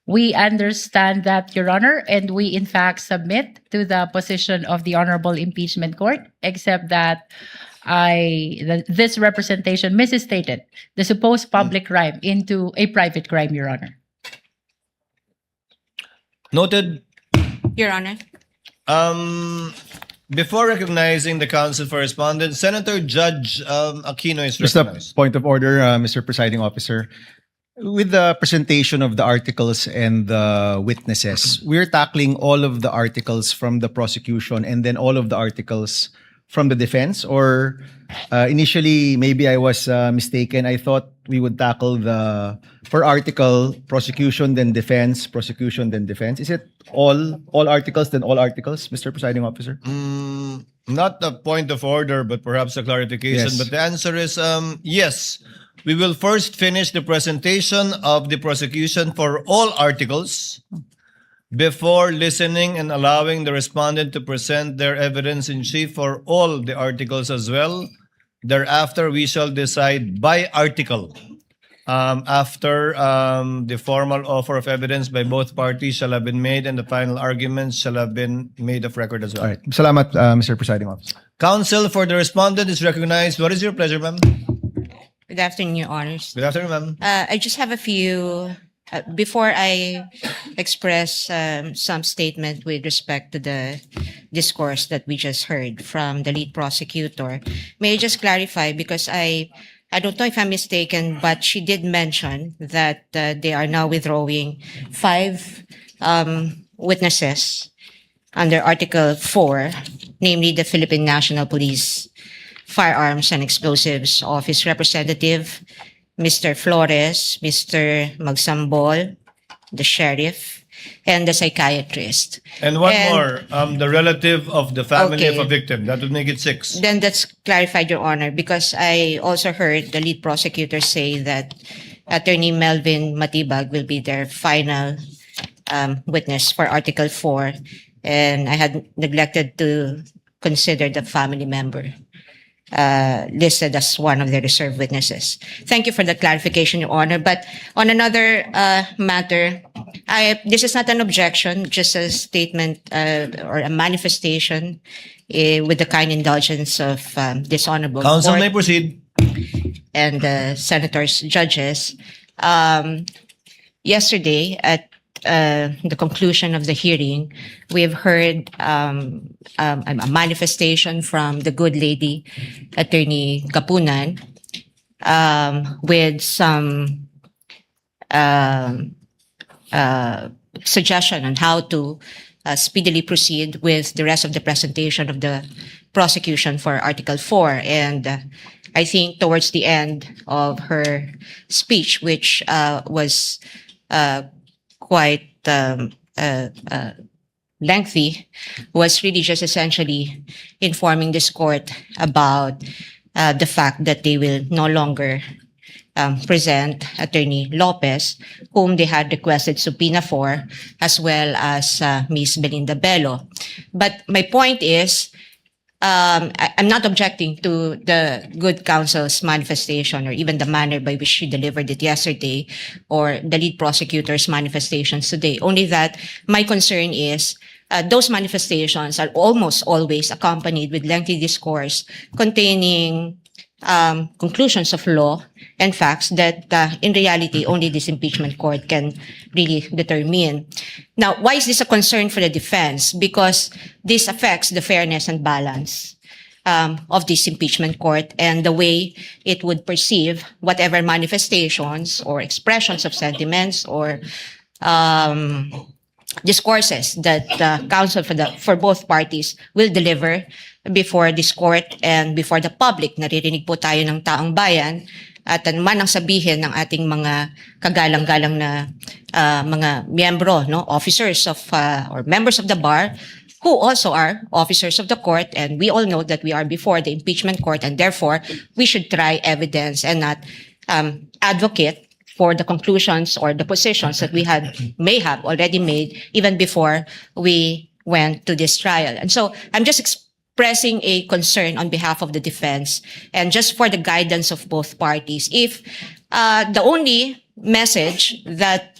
Speaker 10: We understand that, Your Honor, and we in fact submit to the position of the Honorable Impeachment Court, except that this representation misstated the supposed public crime into a private crime, Your Honor.
Speaker 4: Noted.
Speaker 13: Your Honor.
Speaker 4: Before recognizing the counsel for respondent, Senator Judge Aquino is
Speaker 14: Just a
Speaker 4: recognized.
Speaker 14: point of order, Mr. Presiding Officer.
Speaker 13: with the presentation of the articles and the witnesses, we're tackling all of the articles from the prosecution and then all of the articles from the defense? Or initially, maybe I was mistaken. I thought we would tackle the per article prosecution, then defense, prosecution, then defense. Is it all articles, then all articles, Mr. Presiding Officer?
Speaker 4: Not a point of order, but perhaps a clarification.
Speaker 13: Yes.
Speaker 4: But the answer is yes. We will first finish the presentation of the prosecution for all articles before listening and allowing the respondent to present their evidence in chief for all the articles as well. Thereafter, we shall decide by article. After the formal offer of evidence by both parties shall have been made and the final arguments shall have been made of record as well.
Speaker 13: All right. Salamat, Mr. Presiding Officer.
Speaker 4: Counsel for the respondent is recognized. What is your pleasure, ma'am?
Speaker 14: Good afternoon, Your Honors.
Speaker 4: Good afternoon, ma'am.
Speaker 14: I just have a few, before I express some statement with respect to the discourse that we just heard from the lead prosecutor, may I just clarify, because I don't know if I'm mistaken, but she did mention that they are now withdrawing 5 witnesses under Article 4, namely the Philippine National Police Firearms and Explosives Office Representative, Mr. Flores, Mr. Magsambol, the sheriff, and the psychiatrist.
Speaker 4: And one more, the relative of the family
Speaker 14: Okay.
Speaker 4: of a victim. That would make it 6.
Speaker 14: Then that's clarified, Your Honor, because I also heard the lead prosecutor say that Attorney Melvin Matibag will be their final witness for Article 4, and I had neglected to consider the family member listed as one of the reserve witnesses. Thank you for the clarification, Your Honor. But on another matter, this is not an objection, just a statement or a manifestation with the kind indulgence of this honorable
Speaker 4: Counsel
Speaker 14: court
Speaker 4: may proceed.
Speaker 14: and the senators, judges. Yesterday, at the conclusion of the hearing, we have heard a manifestation from the good lady, Attorney Kapunan, with some suggestion on how to speedily proceed with the rest of the presentation of the prosecution for Article 4. And I think towards the end of her speech, which was quite lengthy, was really just essentially informing this court about the fact that they will no longer present Attorney Lopez, whom they had requested subpoena for, as well as Ms. Belinda Bello. But my point is, I'm not objecting to the good counsel's manifestation or even the manner by which she delivered it yesterday or the lead prosecutor's manifestations today. Only that my concern is those manifestations are almost always accompanied with lengthy discourse containing conclusions of law and facts that in reality only this impeachment court can really determine. Now, why is this a concern for the defense? Because this affects the fairness and balance of this impeachment court and the way it would perceive whatever manifestations or expressions of sentiments or discourses that counsel for both parties will deliver before this court and before the public. Naririnig po tayo ng taong bayan at man ang sabihin ng ating mga kagalang-galang na mga miyembro, no, officers of or members of the bar who also are officers of the court, and we all know that we are before the impeachment court, and therefore we should try evidence and not advocate for the conclusions or the positions that we may have already made even before we went to this trial. And so I'm just expressing a concern on behalf of the defense and just for the guidance of both parties. If the only message that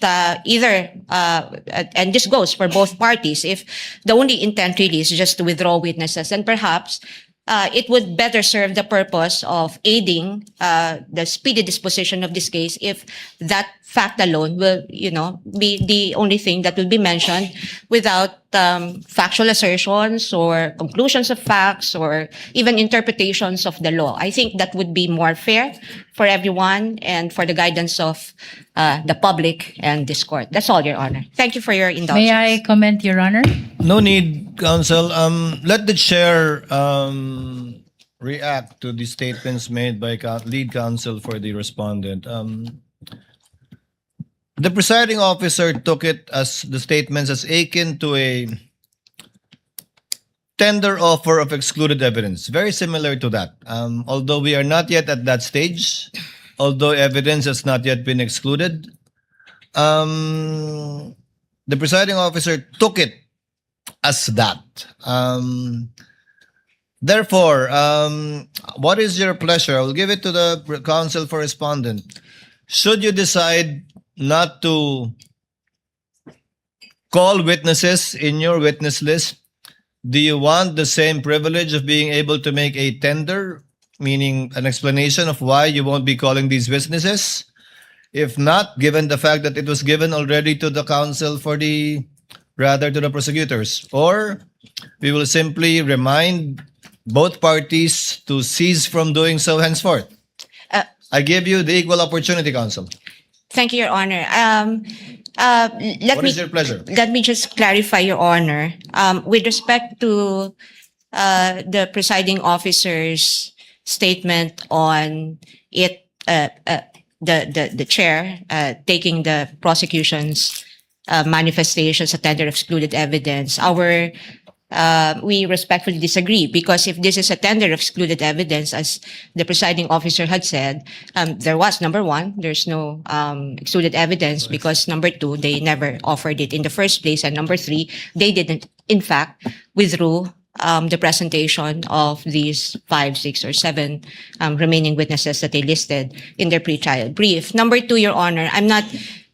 Speaker 14: and this goes for both parties, if the only intent really is just to withdraw witnesses, then perhaps it would better serve the purpose of aiding the speedy disposition of this case if that fact alone will, be the only thing that will be mentioned without factual assertions or conclusions of facts or even interpretations of the law. I think that would be more fair for everyone and for the guidance of the public and this court. That's all, Your Honor. Thank you for your indulgence.
Speaker 10: May I comment, Your Honor?
Speaker 4: No need, counsel. Let the chair react to the statements made by lead counsel for the respondent. The presiding officer took it as the statements as akin to a tender offer of excluded evidence. Very similar to that. Although we are not yet at that stage, although evidence has not yet been excluded, the presiding officer took it as that. Therefore, what is your pleasure? I will give it to the counsel for respondent. Should you decide not to call witnesses in your witness list, do you want the same privilege of being able to make a tender, meaning an explanation of why you won't be calling these witnesses? If not, given the fact that it was given already to the counsel to the prosecutors, or we will simply remind both parties to cease from doing so henceforth. I give you the equal opportunity, counsel.
Speaker 14: Thank you, Your Honor.
Speaker 4: What is your pleasure?
Speaker 14: Let me just clarify, Your Honor. With respect to the presiding officer's statement on it, the chair taking the prosecution's manifestations, a tender of excluded evidence, we respectfully disagree, because if this is a tender of excluded evidence, as the presiding officer had said, there was, number one, there's no excluded evidence, because number two, they never offered it in the first place, and number three, they didn't, in fact, withdrew the presentation of these 5, 6, or 7 remaining witnesses that they listed in their pretrial brief. Number two, Your Honor, I'm not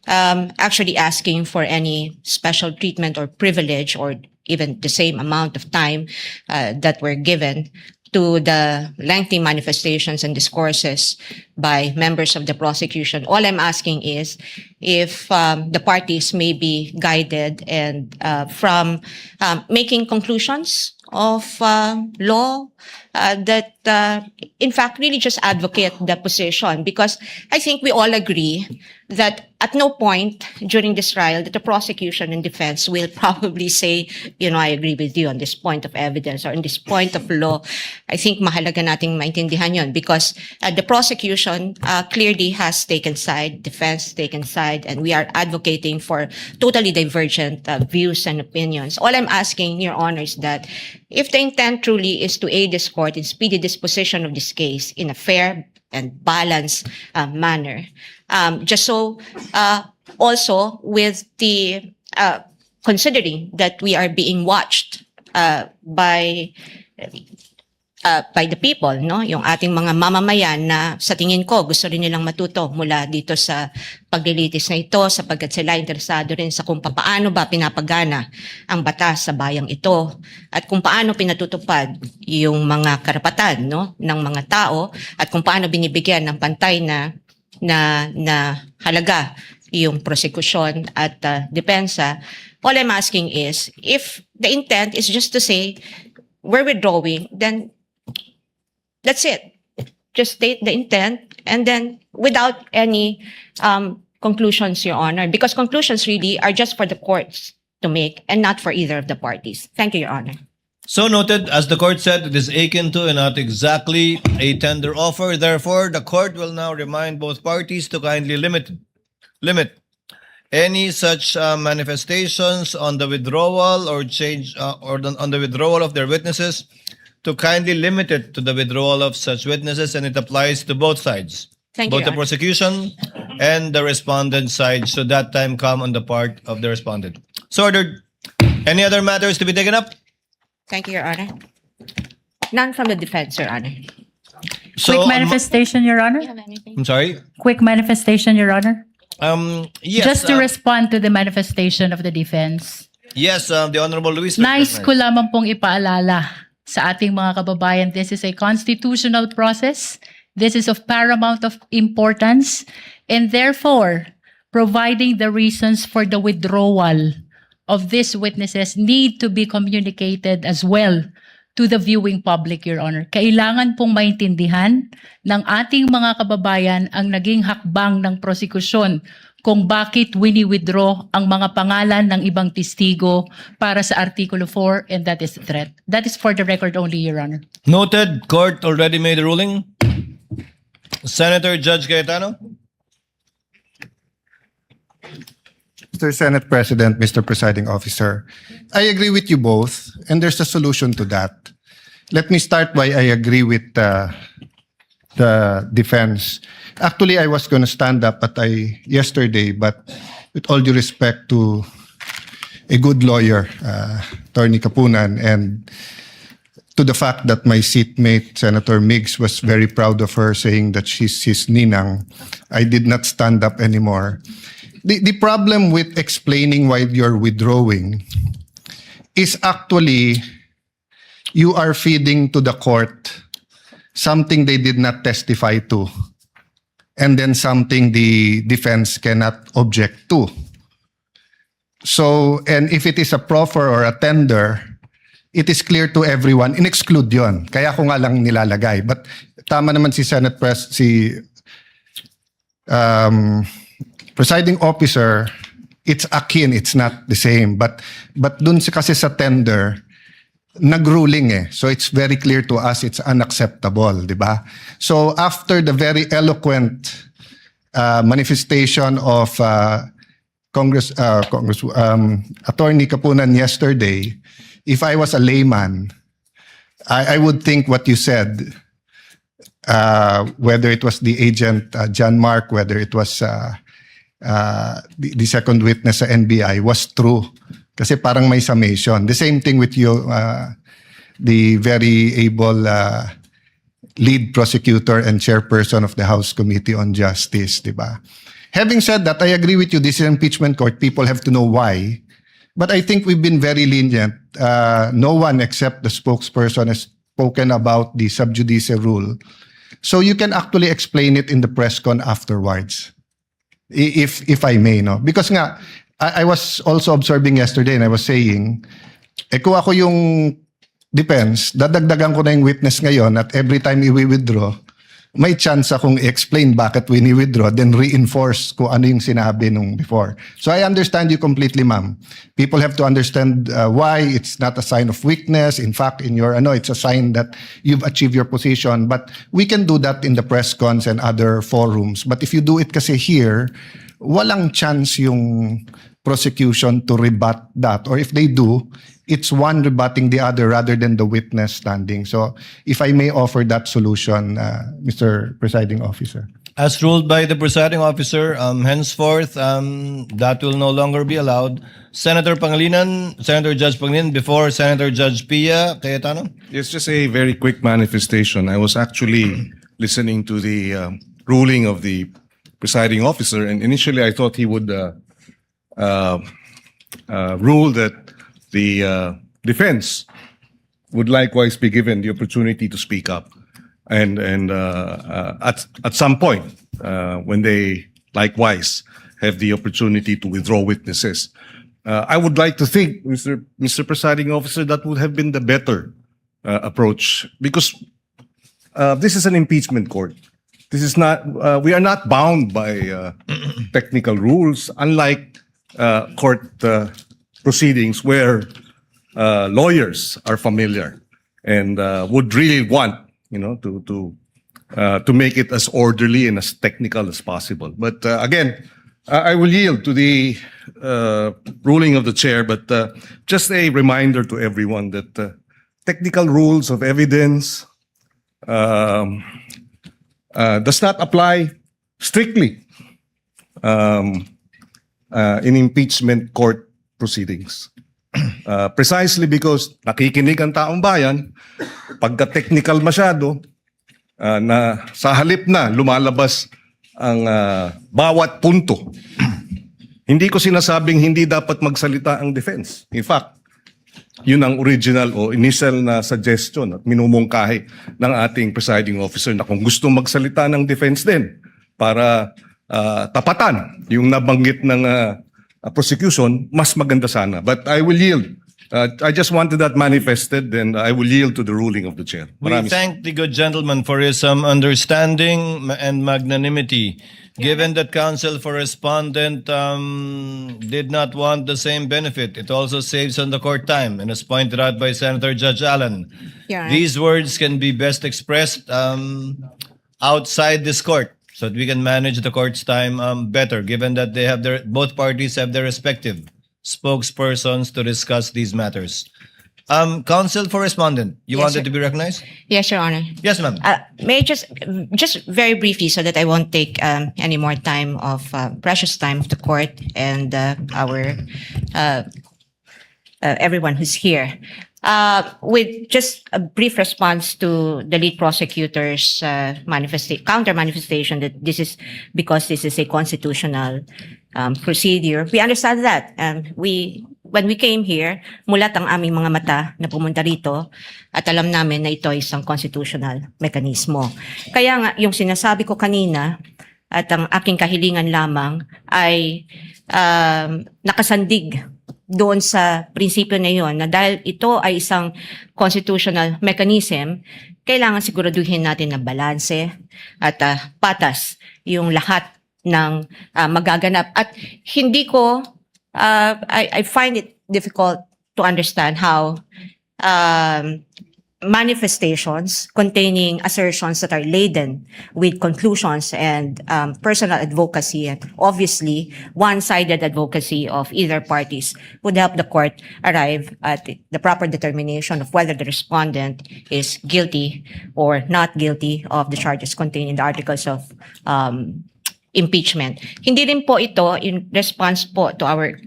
Speaker 14: actually asking for any special treatment or privilege or even the same amount of time that were given to the lengthy manifestations and discourses by members of the prosecution. All I'm asking is if the parties may be guided and from making conclusions of law that in fact really just advocate the position, because I think we all agree that at no point during this trial that the prosecution and defense will probably say, I agree with you on this point of evidence or on this point of law. I think mahalaga nating maintindihan yun, because the prosecution clearly has taken side, defense taken side, and we are advocating for totally divergent views and opinions. All I'm asking, Your Honor, is that if the intent truly is to aid this court in speedy disposition of this case in a fair and balanced manner, just so also with the considering that we are being watched by the people, no? Yung ating mga mamamayan na sa tingin ko gusto rin nilang matuto mula dito sa paglilitis na ito, sapagkat sila interesado rin sa kung paano ba pinapagana ang batas sa bayang ito at kung paano pinatutupad yung mga karapatan, no, ng mga tao at kung paano binibigyan ng pantay na halaga yung prosecution at depensa. All I'm asking is, if the intent is just to say we're withdrawing, then that's it. Just state the intent and then without any conclusions, Your Honor, because conclusions really are just for the courts to make and not for either of the parties. Thank you, Your Honor.
Speaker 4: So noted, as the court said, it is akin to and not exactly a tender offer. Therefore, the court will now remind both parties to kindly limit any such manifestations on the withdrawal or change on the withdrawal of their witnesses, to kindly limit it to the withdrawal of such witnesses, and it applies to both sides.
Speaker 14: Thank you,
Speaker 4: both the
Speaker 14: Your Honor.
Speaker 4: prosecution and the respondent side, should that time come on the part of the respondent. So ordered. Any other matters to be taken up?
Speaker 14: Thank you, Your Honor. None from the defense, Your Honor.
Speaker 4: So,
Speaker 10: Quick manifestation, Your Honor.
Speaker 4: I'm sorry.
Speaker 10: Quick manifestation, Your Honor.
Speaker 4: Yes.
Speaker 10: Just to respond to the manifestation of the defense.
Speaker 4: Yes, the Honorable Luis.
Speaker 10: Nais ko lamang pong ipaalala sa ating mga kababayan. This is a constitutional process. This is of paramount of importance, and therefore, providing the reasons for the withdrawal of these witnesses need to be communicated as well to the viewing public, Your Honor. Kailangan pong maintindihan ng ating mga kababayan ang naging hakbang ng prosekusyon kung bakit wini-withdraw ang mga pangalan ng ibang testigo para sa Artikulo 4, and that is threat. That is for the record only, Your Honor.
Speaker 4: Noted. Court already made a ruling. Senator Judge Cayetano.
Speaker 6: Mr. Senate President, Mr. Presiding Officer, I agree with you both, and there's a solution to that. Let me start by I agree with the defense. Actually, I was going to stand up yesterday, but with all due respect to a good lawyer, Attorney Kapunan, and to the fact that my seatmate, Senator Miggs, was very proud of her, saying that she's his ninang, I did not stand up anymore. The problem with explaining why you're withdrawing is actually you are feeding to the court something they did not testify to, and then something the defense cannot object to. So, and if it is a proffer or a tender, it is clear to everyone, in-exclude yon. Kaya ko nga lang nilalagay. But tama naman si Presiding Officer, it's akin, it's not the same. But dun kasi sa tender, nag-ruling eh. So it's very clear to us it's unacceptable, di ba? So after the very eloquent manifestation of Attorney Kapunan yesterday, if I was a layman, I would think what you said, whether it was the agent John Mark, whether it was the second witness sa NBI, was true. Kasi parang may summation. The same thing with you, the very able lead prosecutor and chairperson of the House Committee on Justice, di ba? Having said that, I agree with you, this is an impeachment court. People have to know why. But I think we've been very lenient. No one except the spokesperson has spoken about the sub judice rule. So you can actually explain it in the press con afterwards, if I may, no? Because nga, I was also observing yesterday and I was saying, kung ako yung defense, dadagdagan ko na yung witness ngayon at every time i-withdraw, may chance akong i-explain bakit wini-withdraw, then reinforce kung ano yung sinabi nung before. So I understand you completely, ma'am. People have to understand why it's not a sign of weakness. In fact, in your it's a sign that you've achieved your position. But we can do that in the press cons and other forums. But if you do it kasi here, walang chance yung prosecution to rebut that. Or if they do, it's one rebutting the other rather than the witness standing. So if I may offer that solution, Mr. Presiding Officer.
Speaker 4: As ruled by the presiding officer, henceforth, that will no longer be allowed. Senator Judge Pangilinan, before Senator Judge Pia Cayetano.
Speaker 8: It's just a very quick manifestation. I was actually listening to the ruling of the presiding officer, and initially I thought he would rule that the defense would likewise be given the opportunity to speak up, and at some point when they likewise have the opportunity to withdraw witnesses. I would like to think, Mr. Presiding Officer, that would have been the better approach, because this is an impeachment court. This is not. We are not bound by technical rules, unlike court proceedings where lawyers are familiar and would really want, to make it as orderly and as technical as possible. But again, I will yield to the ruling of the chair. But just a reminder to everyone that technical rules of evidence does not apply strictly in impeachment court proceedings. Precisely because nakikinig ang taong bayan, pagka-technical masyado, na sa halip na lumalabas ang bawat punto. Hindi ko sinasabing hindi dapat magsalita ang defense. In fact, Yun ang original o initial na suggestion at minumungkahi ng ating presiding officer na kung gusto magsalita ng defense din para tapatan yung nabanggit ng prosecution, mas maganda sana. But I will yield. I just wanted that manifested and I will yield to the ruling of the chair.
Speaker 4: We
Speaker 8: Maraming
Speaker 4: thank the good gentleman for his understanding and magnanimity. Given that counsel for respondent did not want the same benefit, it also saves on the court time, and as pointed out by Senator Judge Allen,
Speaker 14: Your Honor.
Speaker 4: these words can be best expressed outside this court, so that we can manage the court's time better. Given that they have both parties have their respective spokespersons to discuss these matters. Counsel for respondent, you
Speaker 14: Yes,
Speaker 4: wanted
Speaker 14: sir.
Speaker 4: to be recognized?
Speaker 14: Yes, Your Honor.
Speaker 4: Yes, ma'am.
Speaker 14: May I just very briefly, so that I won't take any more time of precious time of the court and our everyone who's here. With just a brief response to the lead prosecutor's counter manifestation that this is because this is a constitutional procedure. We understand that. When we came here, mulat ang aming mga mata na pumunta rito at alam namin na ito ay isang constitutional mekanismo. Kaya nga, yung sinasabi ko kanina at ang aking kahilingan lamang ay nakasandig doon sa prinsipyo na yon na dahil ito ay isang constitutional mechanism, kailangan siguraduhin natin na balanse at patas yung lahat ng magaganap. At hindi ko I find it difficult to understand how manifestations containing assertions that are laden with conclusions and personal advocacy and obviously one-sided advocacy of either parties would help the court arrive at the proper determination of whether the respondent is guilty or not guilty of the charges contained in the articles of impeachment. Hindi rin po ito in response po to our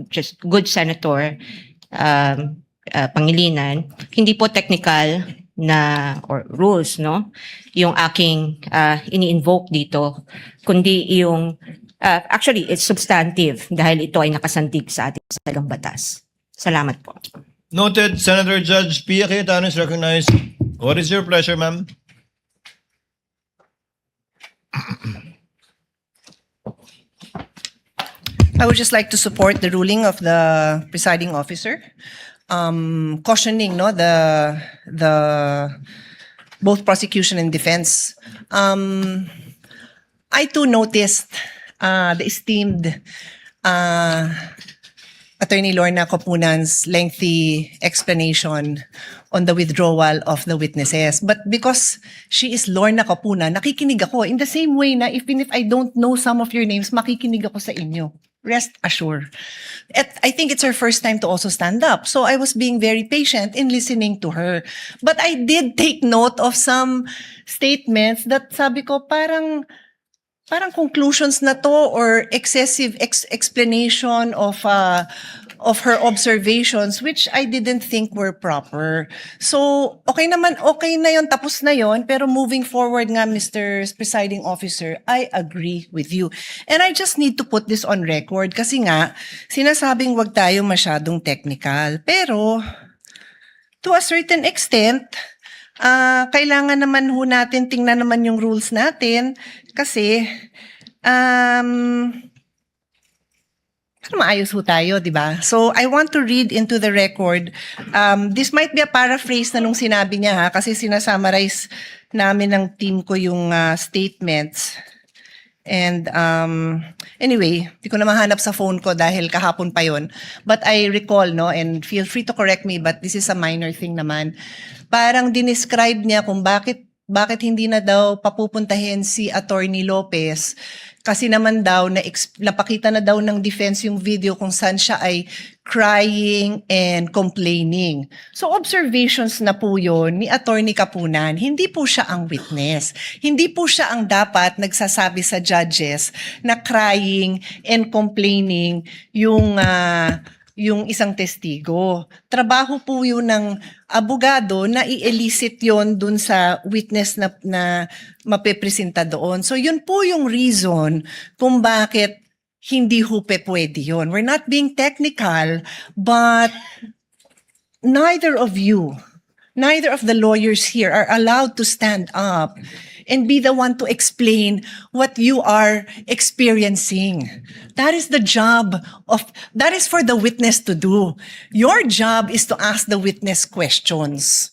Speaker 14: just good Senator Pangilinan, hindi po technical na or rules, no? Yung aking ini-invoke dito, kundi yung actually it's substantive dahil ito ay nakasandig sa ating saligang batas. Salamat po.
Speaker 4: Noted. Senator Judge Pia Cayetano is recognized. What is your pleasure, ma'am?
Speaker 7: I would just like to support the ruling of the presiding officer, cautioning the both prosecution and defense. I too noticed the esteemed Attorney Lorna Copunan's lengthy explanation on the withdrawal of the witnesses. But because she is Lorna Copunan, nakikinig ako in the same way na even if I don't know some of your names, makikinig ako sa inyo. Rest assured. I think it's her first time to also stand up. So I was being very patient in listening to her. But I did take note of some statements that sabi ko parang conclusions na to or excessive explanation of her observations which I didn't think were proper. So okay na yon, tapos na yon, pero moving forward nga, Mr. Presiding Officer, I agree with you. And I just need to put this on record kasi nga sinasabing wag tayo masyadong technical. Pero to a certain extent, kailangan naman ho natin tingnan naman yung rules natin kasi maayos ho tayo, di ba? So I want to read into the record. This might be a paraphrase na nung sinabi niya ha, kasi sinasummarize namin ng team ko yung statements. And anyway, di ko na mahanap sa phone ko dahil kahapon pa yon. But I recall, no, and feel free to correct me, but this is a minor thing naman. Parang dinescribe niya kung bakit hindi na daw papupuntahin si Attorney Lopez kasi naman daw napakita na daw ng defense yung video kung saan siya ay crying and complaining. So observations na po yun ni Attorney Capunan. Hindi po siya ang witness. Hindi po siya ang dapat nagsasabi sa judges na crying and complaining yung isang testigo. Trabaho po yun ng abogado na i-elicit yun dun sa witness na mapepresenta doon. So yun po yung reason kung bakit hindi ho pwede yun. We're not being technical, but neither of you, neither of the lawyers here are allowed to stand up and be the one to explain what you are experiencing. That is the job that is for the witness to do. Your job is to ask the witness questions.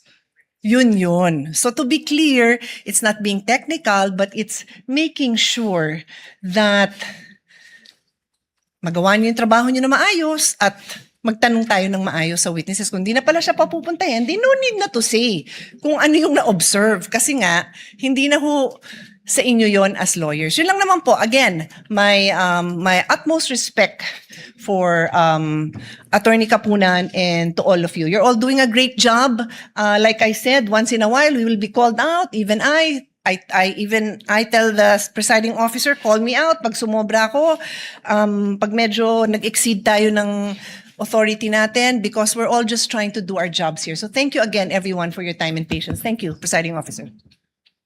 Speaker 7: Yun. So to be clear, it's not being technical, but it's making sure that magawa niyo yung trabaho niyo na maayos at magtanong tayo ng maayos sa witnesses. Kung di na pala siya papupuntahin, di no need na to say kung ano yung na-observe. Kasi nga, hindi na ho sa inyo yon as lawyers. Yun lang naman po. Again, my utmost respect for Attorney Kapunan and to all of you. You're all doing a great job. Like I said, once in a while, we will be called out. Even I tell the presiding officer, call me out pag sumobra ako, pag medyo nag-exceed tayo ng authority natin, because we're all just trying to do our jobs here. So thank you again, everyone, for your time and patience. Thank you, presiding officer.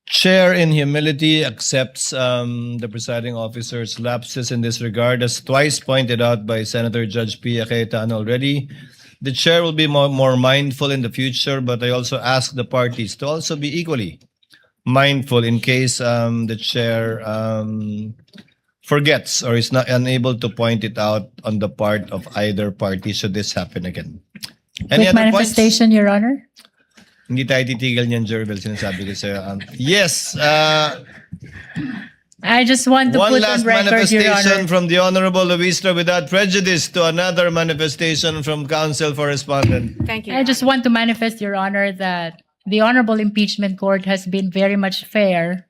Speaker 4: Chair, in humility, accepts the presiding officer's lapses in this regard, as twice pointed out by Senator Judge Pia Cayetano already. The chair will be more mindful in the future, but I also ask the parties to also be equally mindful in case the chair forgets or is not unable to point it out on the part of either party should this happen again. Any
Speaker 10: With
Speaker 4: other points?
Speaker 10: manifestation, Your Honor.
Speaker 4: Hindi tayo titigil niyan, Jervel, sinasabi ko sa'yo. Yes,
Speaker 10: I just want to
Speaker 4: one
Speaker 10: put
Speaker 4: last
Speaker 10: on record, Your
Speaker 4: manifestation
Speaker 10: Honor.
Speaker 4: from the Honorable Luistra without prejudice to another manifestation from Counsel for Respondent.
Speaker 14: Thank you.
Speaker 10: I just want to manifest, Your Honor, that the Honorable Impeachment Court has been very much fair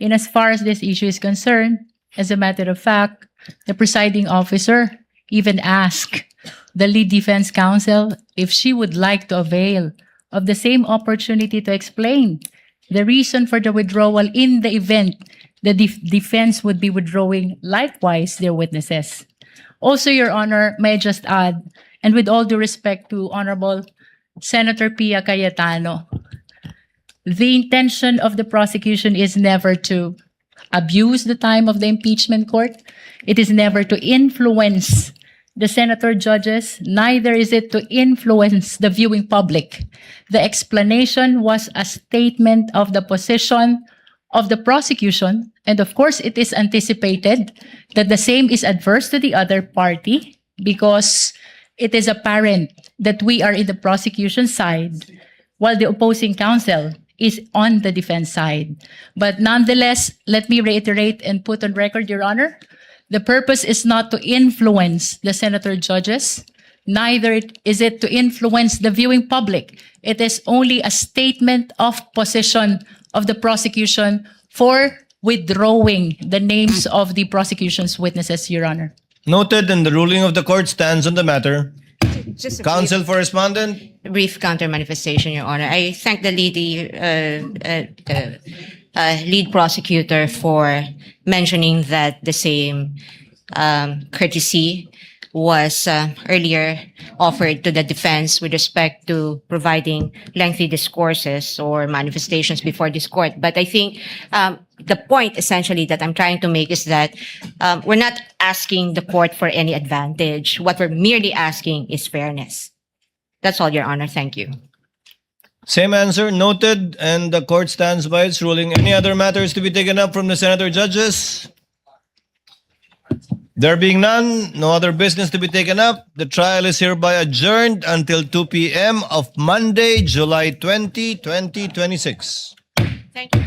Speaker 10: in as far as this issue is concerned. As a matter of fact, the presiding officer even asked the lead defense counsel if she would like to avail of the same opportunity to explain the reason for the withdrawal in the event the defense would be withdrawing likewise their witnesses. Also, Your Honor, may I just add, and with all due respect to Honorable Senator Pia Cayetano, the intention of the prosecution is never to abuse the time of the impeachment court. It is never to influence the senator judges, neither is it to influence the viewing public. The explanation was a statement of the position of the prosecution, and of course it is anticipated that the same is adverse to the other party because it is apparent that we are in the prosecution side while the opposing counsel is on the defense side. But nonetheless, let me reiterate and put on record, Your Honor, the purpose is not to influence the senator judges, neither is it to influence the viewing public. It is only a statement of position of the prosecution for withdrawing the names of the prosecution's witnesses, Your Honor.
Speaker 4: Noted, and the ruling of the court stands on the matter.
Speaker 14: Just a
Speaker 4: Counsel for Respondent.
Speaker 14: brief counter manifestation, Your Honor. I thank the lead prosecutor for mentioning that the same courtesy was earlier offered to the defense with respect to providing lengthy discourses or manifestations before this court. But I think the point essentially that I'm trying to make is that we're not asking the court for any advantage. What we're merely asking is fairness. That's all, Your Honor. Thank you.
Speaker 4: Same answer, noted, and the court stands by its ruling. Any other matters to be taken up from the senator judges? There being none, no other business to be taken up. The trial is hereby adjourned until 2 p.m. of Monday, July 20, 2026.
Speaker 14: Thank you.